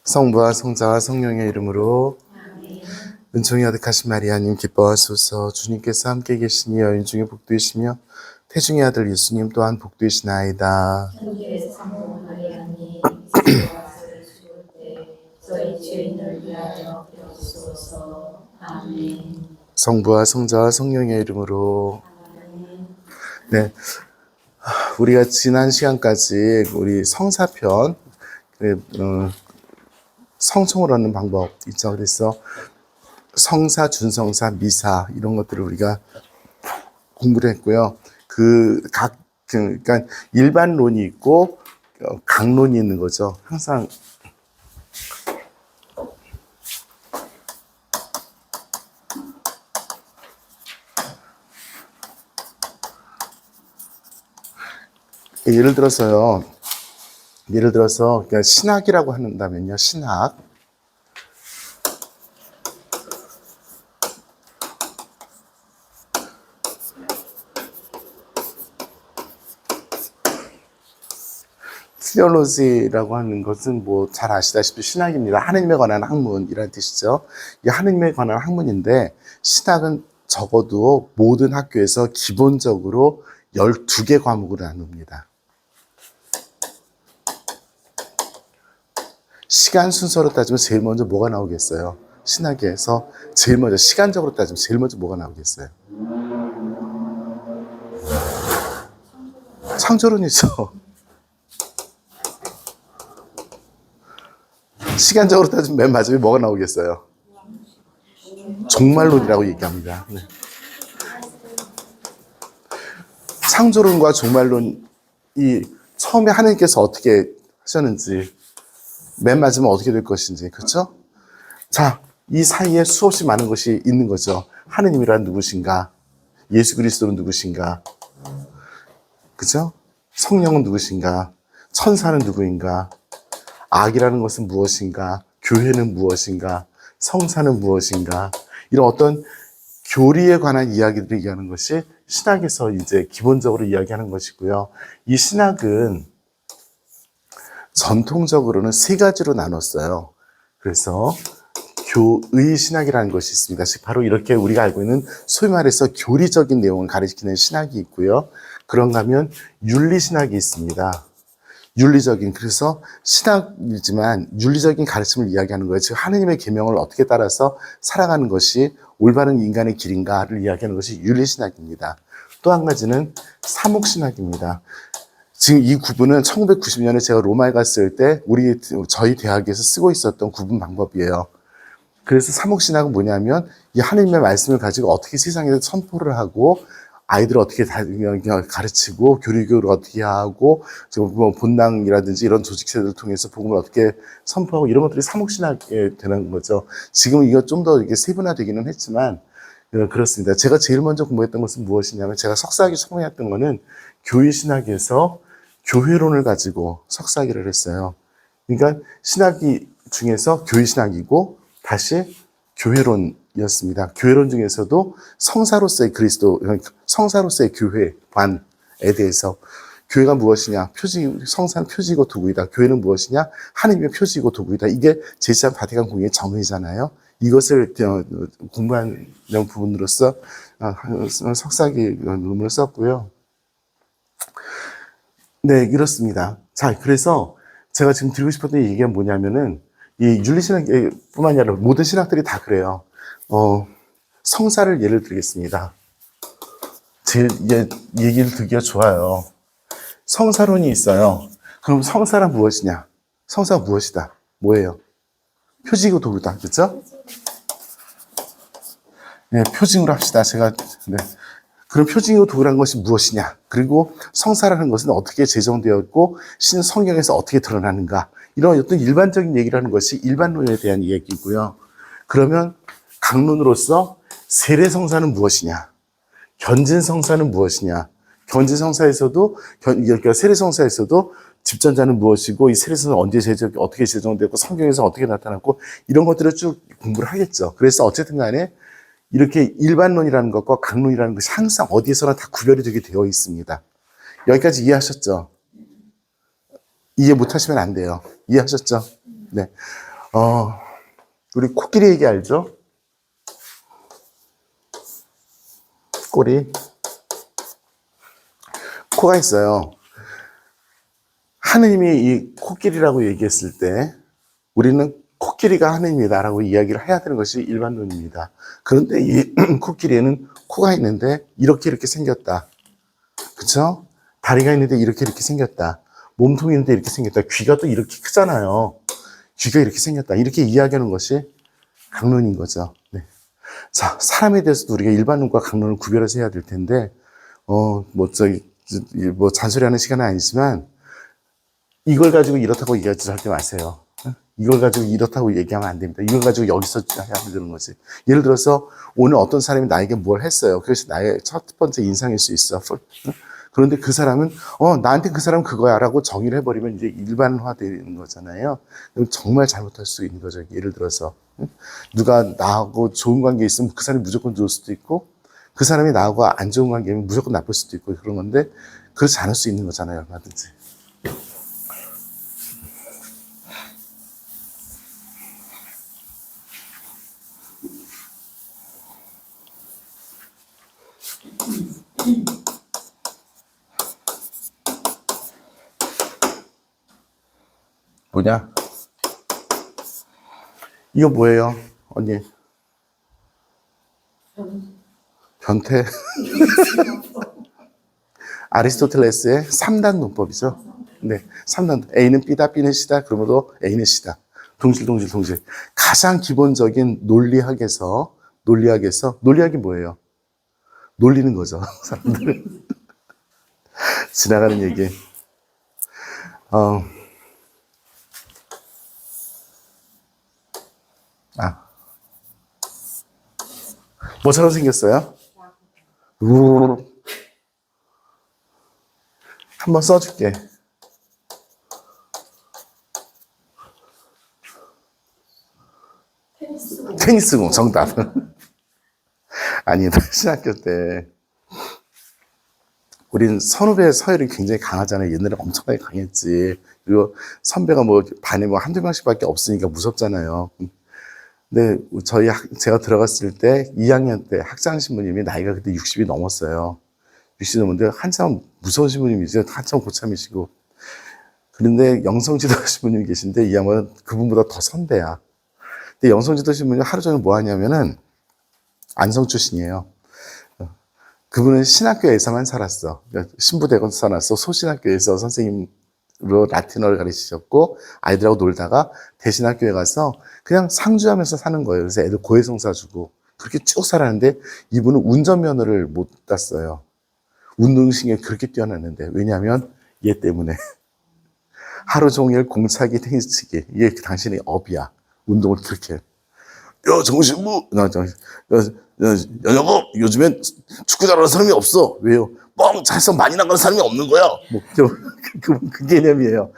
성부와 성자와 성령의 이름으로. 아멘. 은총이 가득하신 마리아님 기뻐하소서. 주님께서 함께 계시니 여인 중에 복되시며 태중의 아들 예수님 또한 복되시나이다. 천주의 성모 마리아님, 이제와 저희 죽을 때 저희 죄인을 위하여 빌어주소서. 아멘. 성부와 성자와 성령의 이름으로. 아멘. 네, 우리가 지난 시간까지 우리 성사편, 성총을 얻는 방법 있죠. 그래서 성사, 준성사, 미사 이런 것들을 우리가 공부를 했고요. 그러니까 일반론이 있고 강론이 있는 거죠. 항상 예를 들어서 그러니까 신학이라고 한다면요. 신학. 티올로지라고 하는 것은 뭐 잘 아시다시피 신학입니다. 하느님에 관한 학문이라는 뜻이죠. 이 하느님에 관한 학문인데 신학은 적어도 모든 학교에서 기본적으로 12개 과목으로 나눕니다. 시간 순서로 따지면 제일 먼저 뭐가 나오겠어요? 신학에서 제일 먼저 시간적으로 따지면 제일 먼저 뭐가 나오겠어요? 창조론이죠. 시간적으로 따지면 맨 마지막에 뭐가 나오겠어요? 종말론이라고 얘기합니다. 네. 창조론과 종말론이 처음에 하나님께서 어떻게 하셨는지, 맨 마지막에 어떻게 될 것인지, 그렇죠? 자, 이 사이에 수없이 많은 것이 있는 거죠. 하느님이란 누구신가? 예수 그리스도는 누구신가? 그죠? 성령은 누구신가? 천사는 누구인가? 악이라는 것은 무엇인가? 교회는 무엇인가? 성사는 무엇인가? 이런 어떤 교리에 관한 이야기들을 얘기하는 것이 신학에서 이제 기본적으로 이야기하는 것이고요. 이 신학은 전통적으로는 세 가지로 나눴어요. 그래서 교의 신학이라는 것이 있습니다. 즉 바로 이렇게 우리가 알고 있는 소위 말해서 교리적인 내용을 가리키는 신학이 있고요. 그런가 하면 윤리 신학이 있습니다. 윤리적인, 그래서 신학이지만 윤리적인 가르침을 이야기하는 거예요. 즉 하느님의 계명을 어떻게 따라서 살아가는 것이 올바른 인간의 길인가를 이야기하는 것이 윤리신학입니다. 또 한 가지는 사목신학입니다. 지금 이 구분은 1990년에 제가 로마에 갔을 때 저희 대학에서 쓰고 있었던 구분 방법이에요. 그래서 사목신학은 뭐냐면 이 하느님의 말씀을 가지고 어떻게 세상에 선포를 하고 아이들을 어떻게 가르치고 교육을 어떻게 하고 뭐 본당이라든지 이런 조직체들을 통해서 복음을 어떻게 선포하고 이런 것들이 사목신학에 되는 거죠. 지금 이거 좀 더 이게 세분화되기는 했지만 그렇습니다. 제가 제일 먼저 공부했던 것은 무엇이냐면 제가 석사학위 처음에 했던 거는 교회신학에서 교회론을 가지고 석사학위를 했어요. 그러니까 신학이 중에서 교회신학이고 다시 교회론이었습니다. 교회론 중에서도 성사로서의 그리스도, 성사로서의 교회관에 대해서 교회가 무엇이냐, 성사는 표지이고 도구이다. 교회는 무엇이냐, 하느님의 표지이고 도구이다. 이게 제3 바티칸 공의의 정의잖아요. 이것을 공부하는 부분으로서 석사학위 논문을 썼고요. 네, 이렇습니다. 자, 그래서 제가 지금 드리고 싶었던 얘기가 뭐냐면은 이 윤리신학뿐만이 아니라 모든 신학들이 다 그래요. 성사를 예를 들겠습니다. 제 얘기를 듣기가 좋아요. 성사론이 있어요. 그럼 성사란 무엇이냐? 성사가 무엇이다? 뭐예요? 표징이고 도구다. 그렇죠? 네, 표징으로 합시다. 네. 그럼 표징이고 도구라는 것이 무엇이냐? 그리고 성사라는 것은 어떻게 제정되었고 성경에서 어떻게 드러나는가? 이런 어떤 일반적인 얘기를 하는 것이 일반론에 대한 이야기이고요. 그러면 강론으로서 세례성사는 무엇이냐? 견진성사는 무엇이냐? 견진성사에서도 그러니까 세례성사에서도 집전자는 무엇이고 이 세례성사는 언제 어떻게 제정되었고 성경에서 어떻게 나타났고 이런 것들을 쭉 공부를 하겠죠. 그래서 어쨌든 간에 이렇게 일반론이라는 것과 강론이라는 것이 항상 어디에서나 다 구별이 되게 되어 있습니다. 여기까지 이해하셨죠? 이해 못하시면 안 돼요. 이해하셨죠? 네. 우리 코끼리 얘기 알죠? 꼬리. 코가 있어요. 하느님이 이 코끼리라고 얘기했을 때 우리는 코끼리가 하느님이다라고 이야기를 해야 되는 것이 일반론입니다. 그런데 이 코끼리에는 코가 있는데 이렇게 생겼다. 그쵸? 다리가 있는데 이렇게 생겼다. 몸통이 있는데 이렇게 생겼다. 귀가 또 이렇게 크잖아요. 귀가 이렇게 생겼다. 이렇게 이야기하는 것이 강론인 거죠. 네. 자, 사람에 대해서도 우리가 일반론과 강론을 구별해서 해야 될 텐데, 잔소리하는 시간은 아니지만, 이걸 가지고 이렇다고 얘기하지 절대 마세요. 이걸 가지고 이렇다고 얘기하면 안 됩니다. 이걸 가지고 여기서 해야 되는 거지. 예를 들어서 오늘 어떤 사람이 나에게 뭘 했어요. 그것이 나의 첫 번째 인상일 수 있어. 그런데 그 사람은 나한테 그 사람은 그거야 라고 정의를 해버리면 이제 일반화되는 거잖아요. 그럼 정말 잘못할 수 있는 거죠. 예를 들어서 누가 나하고 좋은 관계 있으면 그 사람이 무조건 좋을 수도 있고 그 사람이 나하고 안 좋은 관계면 무조건 나쁠 수도 있고 그런 건데 그렇지 않을 수 있는 거잖아요. 얼마든지. 뭐냐? 이거 뭐예요, 언니? 변태. 아리스토텔레스의 3단 논법이죠. 네, 3단. A는 B다, B는 C다, 그러므로 A는 C다. 동질. 가장 기본적인 논리학이 뭐예요? 놀리는 거죠, 사람들은. 지나가는 얘기. 뭐처럼 생겼어요? 한번 써줄게. 테니스공 정답. 아니, 신학교 때 우린 선후배 서열이 굉장히 강하잖아요. 옛날에 엄청나게 강했지. 그리고 선배가 반에 한두 명씩밖에 없으니까 무섭잖아요. 근데 제가 들어갔을 때 2학년 때 학장 신부님이 나이가 그때 60이 넘었어요. 60이 넘었는데 한참 무서운 신부님이죠. 한참 고참이시고. 그런데 영성지도 신부님이 계신데 이 양반은 그분보다 더 선배야. 근데 영성지도 신부님이 하루 종일 뭐 하냐면은 안성 출신이에요. 그분은 신학교에서만 살았어. 신부대에서 살았어. 소신학교에서 선생님으로 라틴어를 가르치셨고 아이들하고 놀다가 대신학교에 가서 그냥 상주하면서 사는 거예요. 그래서 애들 고해성사 주고 그렇게 쭉 살았는데 이분은 운전면허를 못 땄어요. 운동신경이 그렇게 뛰어났는데 왜냐하면 얘 때문에 하루 종일 공차기 테니스 치기 이게 당신의 업이야. 운동을 그렇게 정신부 연영업 요즘엔 축구 잘하는 사람이 없어. 왜요? 뻥차서 많이 나가는 사람이 없는 거야. 그 개념이에요.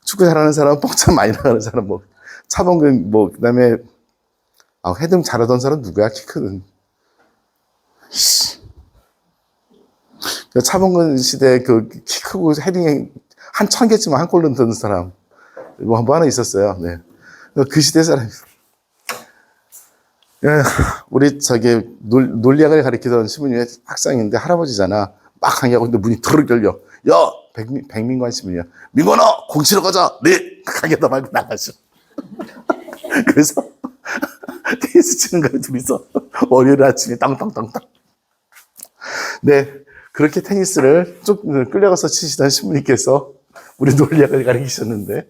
축구 잘하는 사람, 뻥차 많이 나가는 사람, 차범근, 그다음에 헤딩 잘하던 사람 누구야? 키 크는. 차범근 시대 키 크고 헤딩 한 1000개쯤 한 골 넣는 사람 하나 있었어요. 네. 그 시대 사람. 우리 논리학을 가르치던 신부님의 학생인데 할아버지잖아. 막 강의하고 있는데 문이 드르륵 열려. 야, 백민관 신부님이야. 민관아, 공 치러 가자. 네. 강의하다 말고 나가죠. 그래서 테니스 치는 거예요, 둘이서. 월요일 아침에 땅땅땅땅. 네. 그렇게 테니스를 쭉 끌려가서 치시던 신부님께서 우리 논리학을 가르치셨는데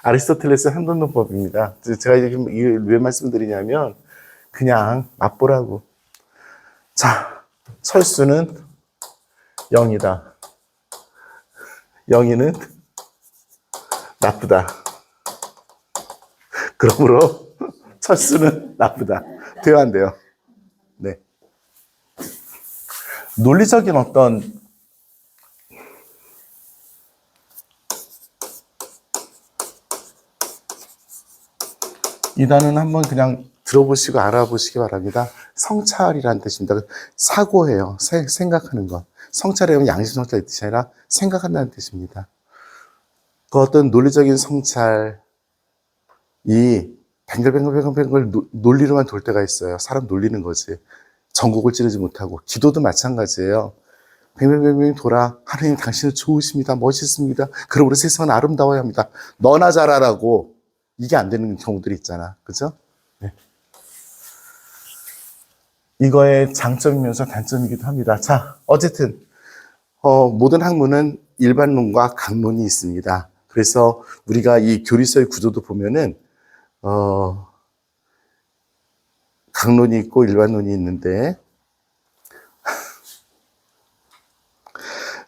아리스토텔레스 한돈론법입니다. 제가 이걸 왜 말씀드리냐면 그냥 맛보라고. 자, 철수는 0이다. 0이는 나쁘다. 그러므로 철수는 나쁘다. 돼요, 안 돼요? 네. 논리적인 어떤 이 단어는 한번 그냥 들어보시고 알아보시기 바랍니다. 성찰이라는 뜻입니다. 사고예요. 생각하는 것. 성찰이라면 양심 성찰의 뜻이 아니라 생각한다는 뜻입니다. 그 어떤 논리적인 성찰, 이 뱅글뱅글뱅글뱅글 논리로만 돌 때가 있어요. 사람 놀리는 거지. 전곡을 찌르지 못하고. 기도도 마찬가지예요. 뱅뱅뱅뱅 돌아. 하나님 당신은 좋으십니다. 멋있습니다. 그러므로 세상은 아름다워야 합니다. 너나 잘하라고. 이게 안 되는 경우들이 있잖아. 그죠? 네. 이거의 장점이면서 단점이기도 합니다. 자, 어쨌든 모든 학문은 일반론과 강론이 있습니다. 그래서 우리가 이 교리서의 구조도 보면은 강론이 있고 일반론이 있는데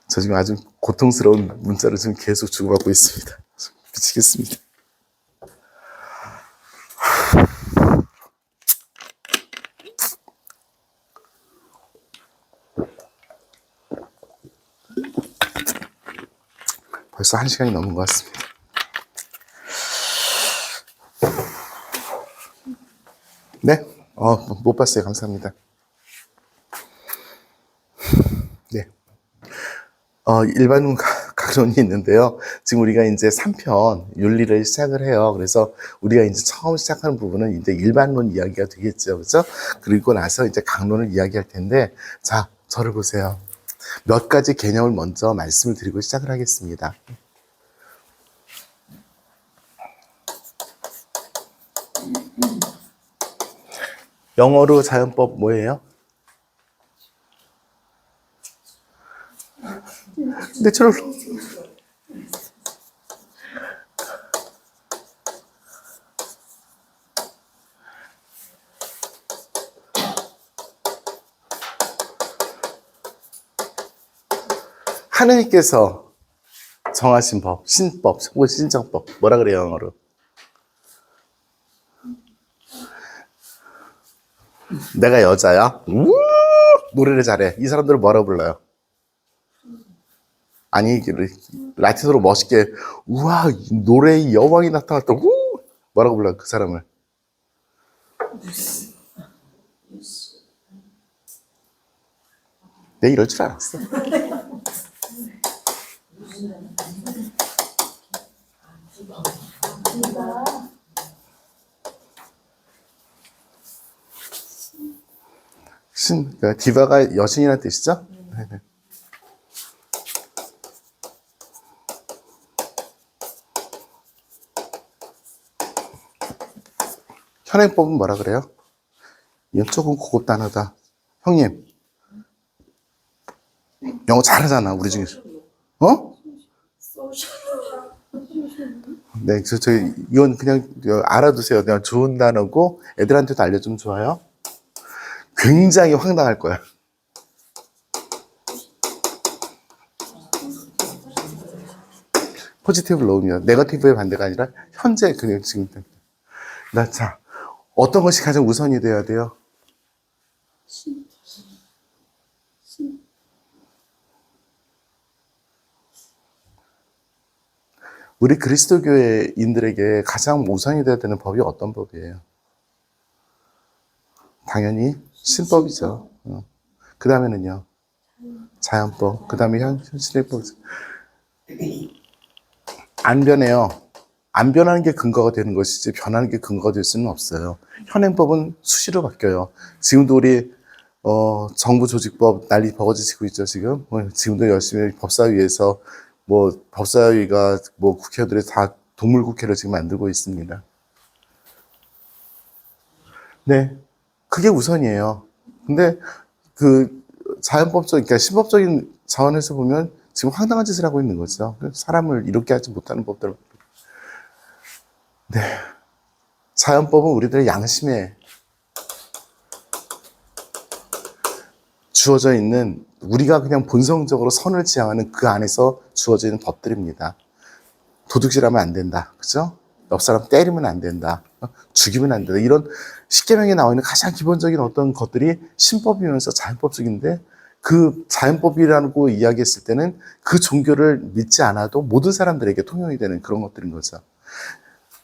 저 지금 아주 고통스러운 문자를 지금 계속 주고받고 있습니다. 미치겠습니다. 벌써 1시간이 넘은 것 같습니다. 네? 못 봤어요. 감사합니다. 네. 일반론 강론이 있는데요. 지금 우리가 이제 3편 윤리를 시작을 해요. 그래서 우리가 이제 처음 시작하는 부분은 이제 일반론 이야기가 되겠죠. 그죠? 그리고 나서 이제 강론을 이야기할 텐데, 자, 저를 보세요. 몇 가지 개념을 먼저 말씀을 드리고 시작을 하겠습니다. 영어로 자연법 뭐예요? 내추럴 로. 하느님께서 정하신 법, 신법, 혹은 신정법, 뭐라 그래요, 영어로? 내가 여자야? 노래를 잘해. 이 사람들을 뭐라고 불러요? 아니, 라틴어로 멋있게, 우와, 노래의 여왕이 나타났다. 뭐라고 불러요, 그 사람을? 내가 이럴 줄 알았어. 그러니까 디바가 여신이라는 뜻이죠? 네네. 현행법은 뭐라 그래요? 이건 조금 고급 단어다. 형님, 영어 잘하잖아, 우리 중에서. 네, 이건 그냥 알아두세요. 그냥 좋은 단어고 애들한테도 알려주면 좋아요. 굉장히 황당할 거야. 포지티브 로우입니다. 네거티브의 반대가 아니라 현재 그냥 지금. 자, 어떤 것이 가장 우선이 돼야 돼요? 우리 그리스도교인들에게 가장 우선이 돼야 되는 법이 어떤 법이에요? 당연히 신법이죠. 그 다음에는요, 자연법. 그 다음에 현실법. 안 변해요. 안 변하는 게 근거가 되는 것이지 변하는 게 근거가 될 수는 없어요. 현행법은 수시로 바뀌어요. 지금도 우리 정부 조직법 난리 버거지고 있죠. 지금도 열심히 법사위에서 법사위가 국회의원들이 다 동물국회를 지금 만들고 있습니다. 네, 그게 우선이에요. 근데 자연법적, 그러니까 신법적인 차원에서 보면 지금 황당한 짓을 하고 있는 거죠. 사람을 이렇게 하지 못하는 법들. 네, 자연법은 우리들의 양심에 주어져 있는, 우리가 그냥 본성적으로 선을 지향하는 그 안에서 주어져 있는 법들입니다. 도둑질하면 안 된다. 그죠? 옆 사람 때리면 안 된다. 죽이면 안 된다. 이런 십계명에 나와 있는 가장 기본적인 어떤 것들이 신법이면서 자연법적인데, 그 자연법이라고 이야기했을 때는 그 종교를 믿지 않아도 모든 사람들에게 통용이 되는 그런 것들인 거죠.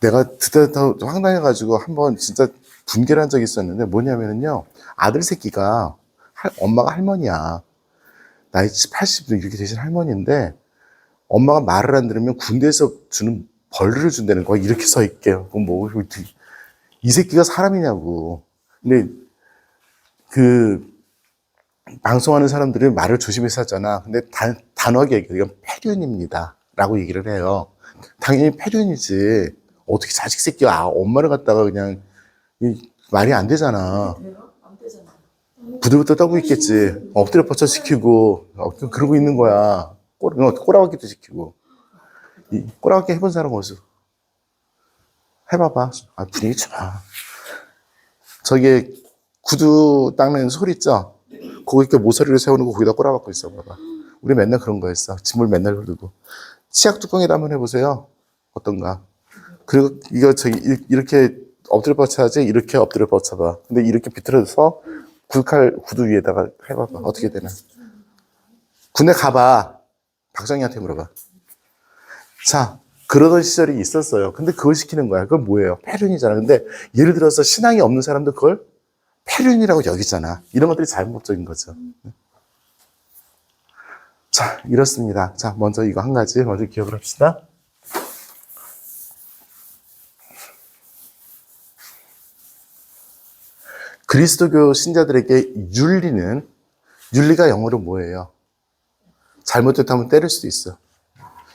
내가 듣다 황당해가지고 한번 진짜 분개를 한 적이 있었는데, 뭐냐면요, 아들 새끼가 엄마가 할머니야. 나이 80 이렇게 되신 할머니인데, 엄마가 말을 안 들으면 군대에서 주는 벌을 준다는 거야. 이렇게 서 있게. 그럼 뭐, 이 새끼가 사람이냐고. 근데 그 방송하는 사람들이 말을 조심해서 하잖아. 근데 단호하게 얘기해요. 이건 폐륜입니다. 라고 얘기를 해요. 당연히 폐륜이지. 어떻게 자식 새끼가 엄마를 갖다가 그냥 말이 안 되잖아. 안 되잖아. 부들부들 떨고 있겠지. 엎드려 뻗쳐 시키고 그러고 있는 거야. 꼬라박기도 시키고. 꼬라박기 해본 사람 어디서? 해봐봐. 분위기 좋아. 저게 구두 닦는 솔 있죠? 거기 이렇게 모서리를 세워놓고 거기다 꼬라박고 있어 봐봐. 우리 맨날 그런 거였어. 짐을 맨날 흐르고. 치약 뚜껑에다 한번 해보세요. 어떤가? 그리고 이거 이렇게 엎드려 뻗쳐야지. 이렇게 엎드려 뻗쳐봐. 근데 이렇게 비틀어서 구두 위에다가 해봐봐. 어떻게 되나? 군대 가봐. 박정희한테 물어봐. 자, 그러던 시절이 있었어요. 근데 그걸 시키는 거야. 그건 뭐예요? 폐륜이잖아. 근데 예를 들어서 신앙이 없는 사람도 그걸 폐륜이라고 여기잖아. 이런 것들이 잘못적인 거죠. 자, 이렇습니다. 자, 먼저 이거 한 가지 먼저 기억을 합시다. 그리스도교 신자들에게 윤리가 영어로 뭐예요? 잘못됐다면 때릴 수도 있어.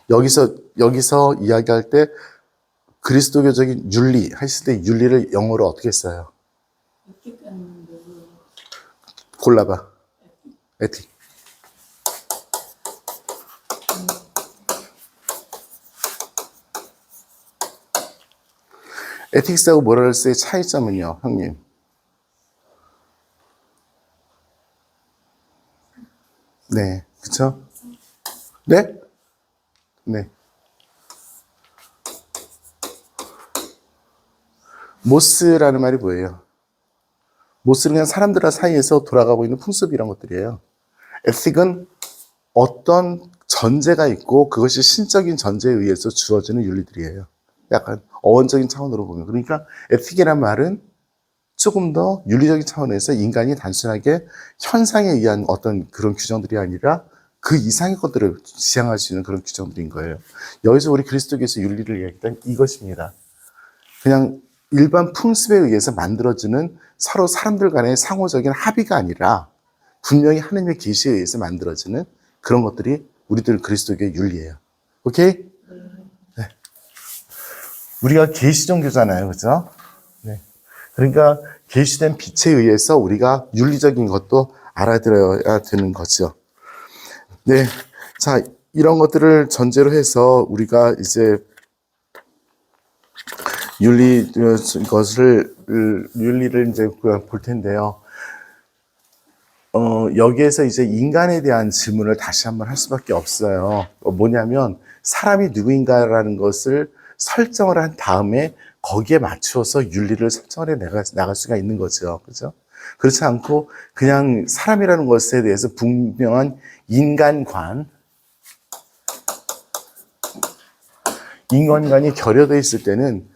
여기서 이야기할 때 그리스도교적인 윤리 하실 때 윤리를 영어로 어떻게 써요? 골라봐. 에틱. 에틱스하고 모럴스의 차이점은요, 형님? 네, 그쵸? 네? 네. 모스라는 말이 뭐예요? 모스는 그냥 사람들 사이에서 돌아가고 있는 풍습 이런 것들이에요. 에틱은 어떤 전제가 있고 그것이 신적인 전제에 의해서 주어지는 윤리들이에요. 약간 어원적인 차원으로 보면. 그러니까 에틱이란 말은 조금 더 윤리적인 차원에서 인간이 단순하게 현상에 의한 어떤 그런 규정들이 아니라 그 이상의 것들을 지향할 수 있는 그런 규정들인 거예요. 여기서 우리 그리스도교에서 윤리를 이야기했던 이것입니다. 그냥 일반 풍습에 의해서 만들어지는 서로 사람들 간의 상호적인 합의가 아니라 분명히 하나님의 계시에 의해서 만들어지는 그런 것들이 우리들 그리스도교의 윤리예요. 오케이? 네. 우리가 계시 종교잖아요. 그죠? 네. 그러니까 계시된 빛에 의해서 우리가 윤리적인 것도 알아들어야 되는 거죠. 네. 자, 이런 것들을 전제로 해서 우리가 이제 윤리를 이제 볼 텐데요. 여기에서 이제 인간에 대한 질문을 다시 한번 할 수밖에 없어요. 뭐냐면, 사람이 누구인가라는 것을 설정을 한 다음에 거기에 맞추어서 윤리를 설정을 해 나갈 수가 있는 거죠. 그죠? 그렇지 않고, 그냥 사람이라는 것에 대해서 분명한 인간관이 결여되어 있을 때는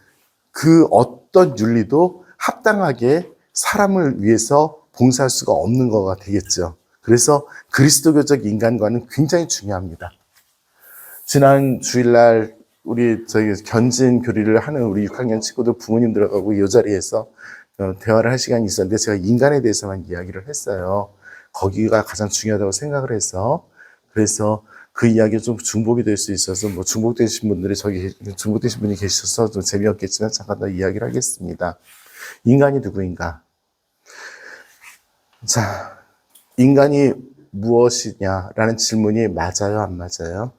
그 어떤 윤리도 합당하게 사람을 위해서 봉사할 수가 없는 거가 되겠죠. 그래서 그리스도교적 인간관은 굉장히 중요합니다. 지난 주일날 저희 견진 교리를 하는 우리 6학년 친구들 부모님들하고 이 자리에서 대화를 할 시간이 있었는데 제가 인간에 대해서만 이야기를 했어요. 거기가 가장 중요하다고 생각을 해서 그래서 그 이야기가 좀 중복이 될 수 있어서 뭐 중복되신 분이 계셔서 좀 재미없겠지만 잠깐 더 이야기를 하겠습니다. 인간이 누구인가? 자, 인간이 무엇이냐라는 질문이 맞아요, 안 맞아요?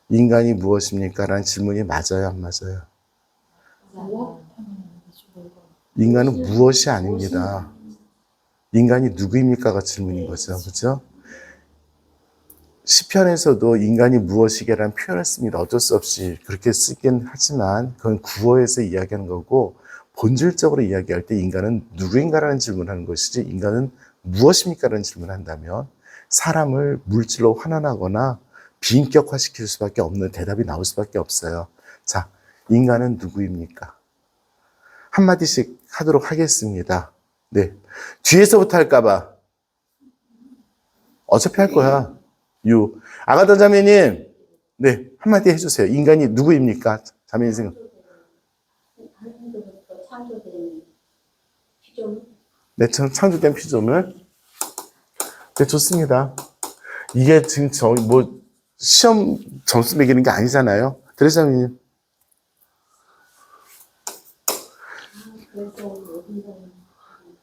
인간이 무엇입니까? 라는 질문이 맞아요, 안 맞아요? 인간은 무엇이 아닙니다. 인간이 누구입니까가 질문인 거죠. 그렇죠? 시편에서도 인간이 무엇이게라는 표현을 씁니다. 어쩔 수 없이 그렇게 쓰긴 하지만 그건 구어에서 이야기하는 거고 본질적으로 이야기할 때 인간은 누구인가라는 질문을 하는 것이지 인간은 무엇입니까라는 질문을 한다면 사람을 물질로 환원하거나 비인격화시킬 수밖에 없는 대답이 나올 수밖에 없어요. 자, 인간은 누구입니까? 한마디씩 하도록 하겠습니다. 네. 뒤에서부터 할까봐. 어차피 할 거야. 아가던 자매님, 네, 한마디 해주세요. 인간이 누구입니까? 자매 인생. 하나님으로부터 창조된 피조물. 네, 창조된 피조물. 네, 좋습니다. 이게 지금 시험 점수 매기는 게 아니잖아요. 드레자님. 그래서 여기서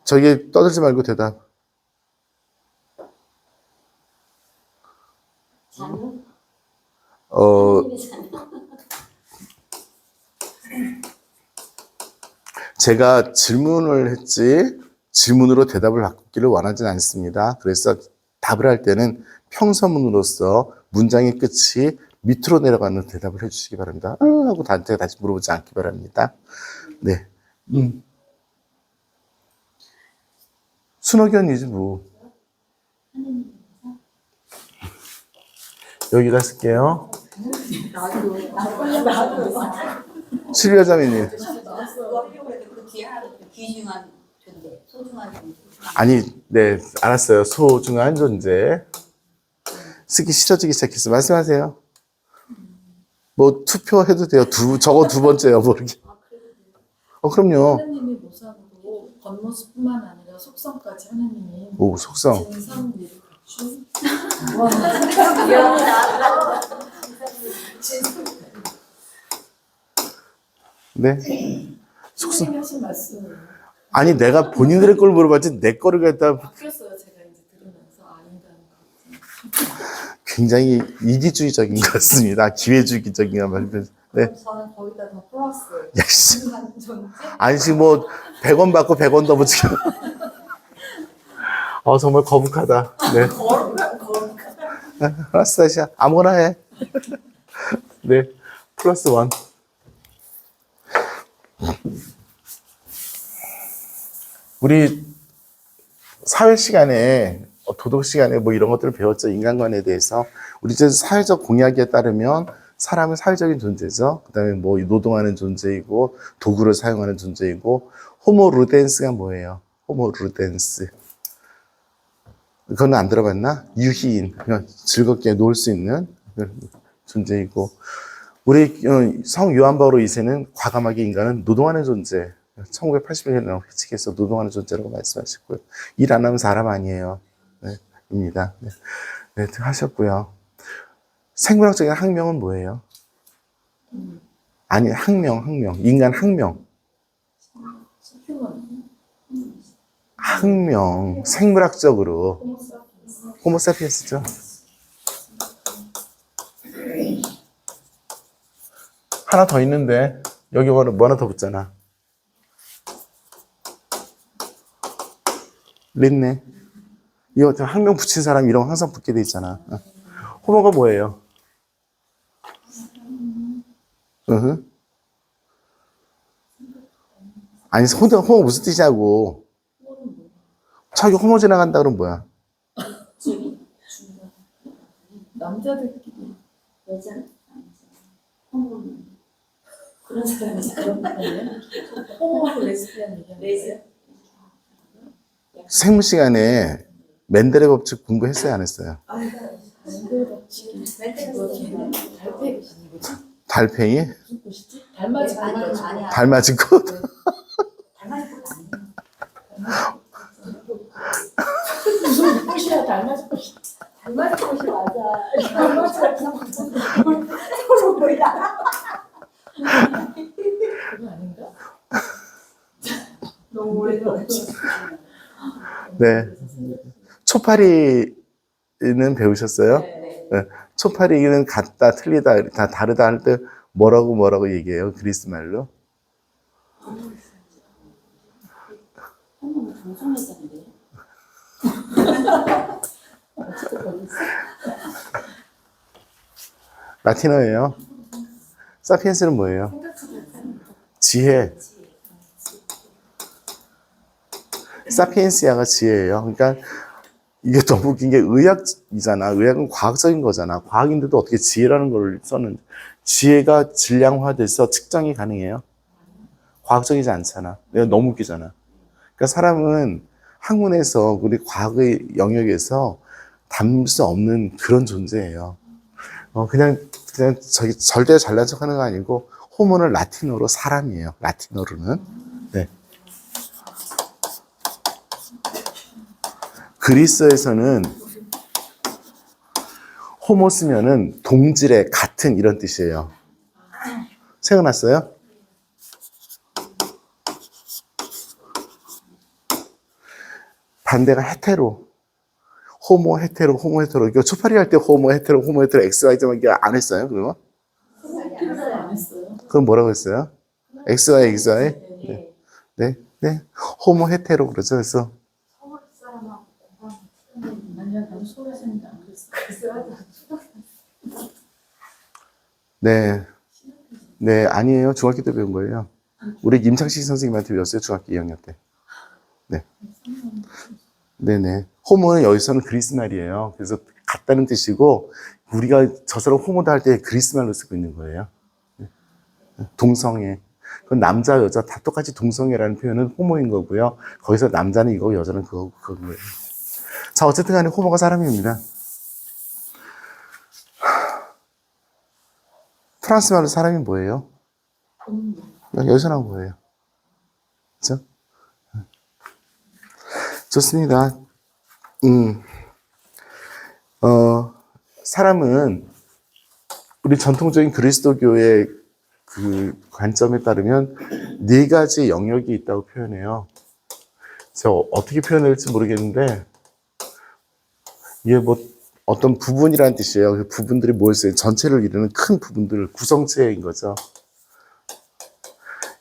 저기 떠들지 말고 대답. 자녀? 하나님의 자녀? 제가 질문을 했지 질문으로 대답을 받기를 원하진 않습니다. 그래서 답을 할 때는 평서문으로서 문장의 끝이 밑으로 내려가는 대답을 해주시기 바랍니다. 하고 단테 다시 물어보지 않기 바랍니다. 네. 순호견이지 뭐. 여기다 쓸게요. 실비아 자매님. 그 뒤에 하나 더 귀중한 존재, 소중한 존재. 아니, 네, 알았어요. 소중한 존재. 쓰기 싫어지기 시작했어. 말씀하세요. 뭐 투표해도 돼요. 저거 두 번째요. 모르게. 그럼요. 하나님의 모습으로 겉모습뿐만 아니라 속성까지 하나님이 오, 속성. 진상 미를 갖춘 네. 속성. 하나님이 하신 말씀 아니, 내가 본인들의 걸 물어봤지, 내 거를 갖다 바뀌었어요. 제가 이제 들으면서 아닌가는 거. 굉장히 이기주의적인 것 같습니다. 기회주의적인 것 같습니다. 네. 저는 거기다 더 플러스 역시. 진상 존재. 아니, 지금 100원 받고 100원 더 붙이고. 정말 거북하다. 네. 플러스 다시야. 아무거나 해. 네. 플러스 원. 우리 사회 시간에, 도덕 시간에 뭐 이런 것들을 배웠죠. 인간관에 대해서. 우리 이제 사회적 공약에 따르면 사람은 사회적인 존재죠. 그 다음에 뭐 노동하는 존재이고, 도구를 사용하는 존재이고, 호모 루덴스가 뭐예요? 호모 루덴스. 그건 안 들어봤나? 유희인. 그냥 즐겁게 놀 수 있는 존재이고, 우리 성 요한 바오로 2세는 과감하게 인간은 노동하는 존재. 1981년에 회칙에서 노동하는 존재라고 말씀하셨고요. 일 안 하면 사람 아니에요. 네, 입니다. 네, 네, 하셨고요. 생물학적인 학명은 뭐예요? 아니, 학명. 인간 학명. 학명. 생물학적으로. 호모사피엔스죠. 하나 더 있는데, 여기 뭐 하나 더 붙잖아. 린네. 이거 학명 붙인 사람 이런 거 항상 붙게 돼 있잖아. 호모가 뭐예요? 아니, 호모 무슨 뜻이냐고. 자기 호모 지나간다 그러면 뭐야? 남자들끼리 여자, 남자, 호모는 그런 사람이 그런 거예요? 호모하고 레즈비안 얘기하는 레즈. 생물 시간에 맨델의 법칙 공부했어요, 안 했어요? 멘델 법칙이 달팽이 달팽이? 무슨 꽃이지? 달맞이 꽃 아니야. 달맞은 꽃? 달맞이 꽃 아니야. 무슨 꽃이야? 달맞이 꽃이. 달맞이 꽃이 맞아. 달맞이 꽃 서로 보이다. 그거 아닌가? 너무 오래됐지. 네. 초파리는 배우셨어요? 네. 네. 초파리는 같다, 틀리다, 다 다르다 할 때 뭐라고 얘기해요? 그리스 말로? 호모는 정성했다는데요. 라틴어예요. 사피엔스는 뭐예요? 지혜. 사피엔시아가 지혜예요. 그러니까 이게 너무 웃긴 게 의학이잖아. 의학은 과학적인 거잖아. 과학인데도 어떻게 지혜라는 걸 썼는데 지혜가 질량화돼서 측정이 가능해요? 과학적이지 않잖아. 내가 너무 웃기잖아. 그러니까 사람은 학문에서 우리 과학의 영역에서 담을 수 없는 그런 존재예요. 그냥 그냥 저기 절대 잘난 척 하는 거 아니고, 호모는 라틴어로 사람이에요. 라틴어로는. 네. 그리스어에서는 호모 쓰면은 동질의 같은 이런 뜻이에요. 생각났어요? 반대가 헤테로. 호모, 헤테로, 호모, 헤테로. 이거 초파리 할 때 호모, 헤테로, 호모, 헤테로, XY점은 안 했어요? 그러면? 안 했어요. 그럼 뭐라고 했어요? XY, XY? 네. 네, 네. 호모, 헤테로 그러죠. 그래서. 아니야, 나도 소외생도 안 그랬어. 네. 네, 아니에요. 중학교 때 배운 거예요. 우리 임창식 선생님한테 배웠어요. 중학교 2학년 때. 네. 네네. 호모는 여기서는 그리스 말이에요. 그래서 같다는 뜻이고, 우리가 저 사람 호모다 할 때 그리스 말로 쓰고 있는 거예요. 동성애. 그건 남자, 여자 다 똑같이 동성애라는 표현은 호모인 거고요. 거기서 남자는 이거고 여자는 그거고요. 자, 어쨌든 간에 호모가 사람입니다. 프랑스 말로 사람이 뭐예요? 여기서 나온 거예요. 그렇죠? 좋습니다. 사람은 우리 전통적인 그리스도교의 그 관점에 따르면 네 가지 영역이 있다고 표현해요. 제가 어떻게 표현할지 모르겠는데, 이게 뭐 어떤 부분이라는 뜻이에요. 그 부분들이 뭐였어요? 전체를 이루는 큰 부분들, 구성체인 거죠.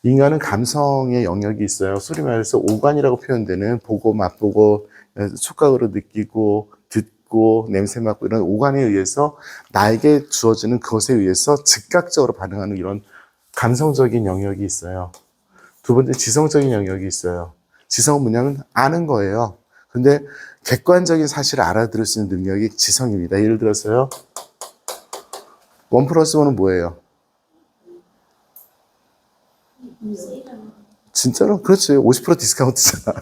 인간은 감성의 영역이 있어요. 소리 말해서 오감이라고 표현되는 보고, 맛보고, 촉각으로 느끼고, 듣고, 냄새 맡고 이런 오감에 의해서 나에게 주어지는 그것에 의해서 즉각적으로 반응하는 이런 감성적인 영역이 있어요. 두 번째, 지성적인 영역이 있어요. 지성은 뭐냐면 아는 거예요. 근데 객관적인 사실을 알아들을 수 있는 능력이 지성입니다. 예를 들어서요. 1 플러스 1은 뭐예요? 진짜로? 그렇지. 50% 디스카운트잖아.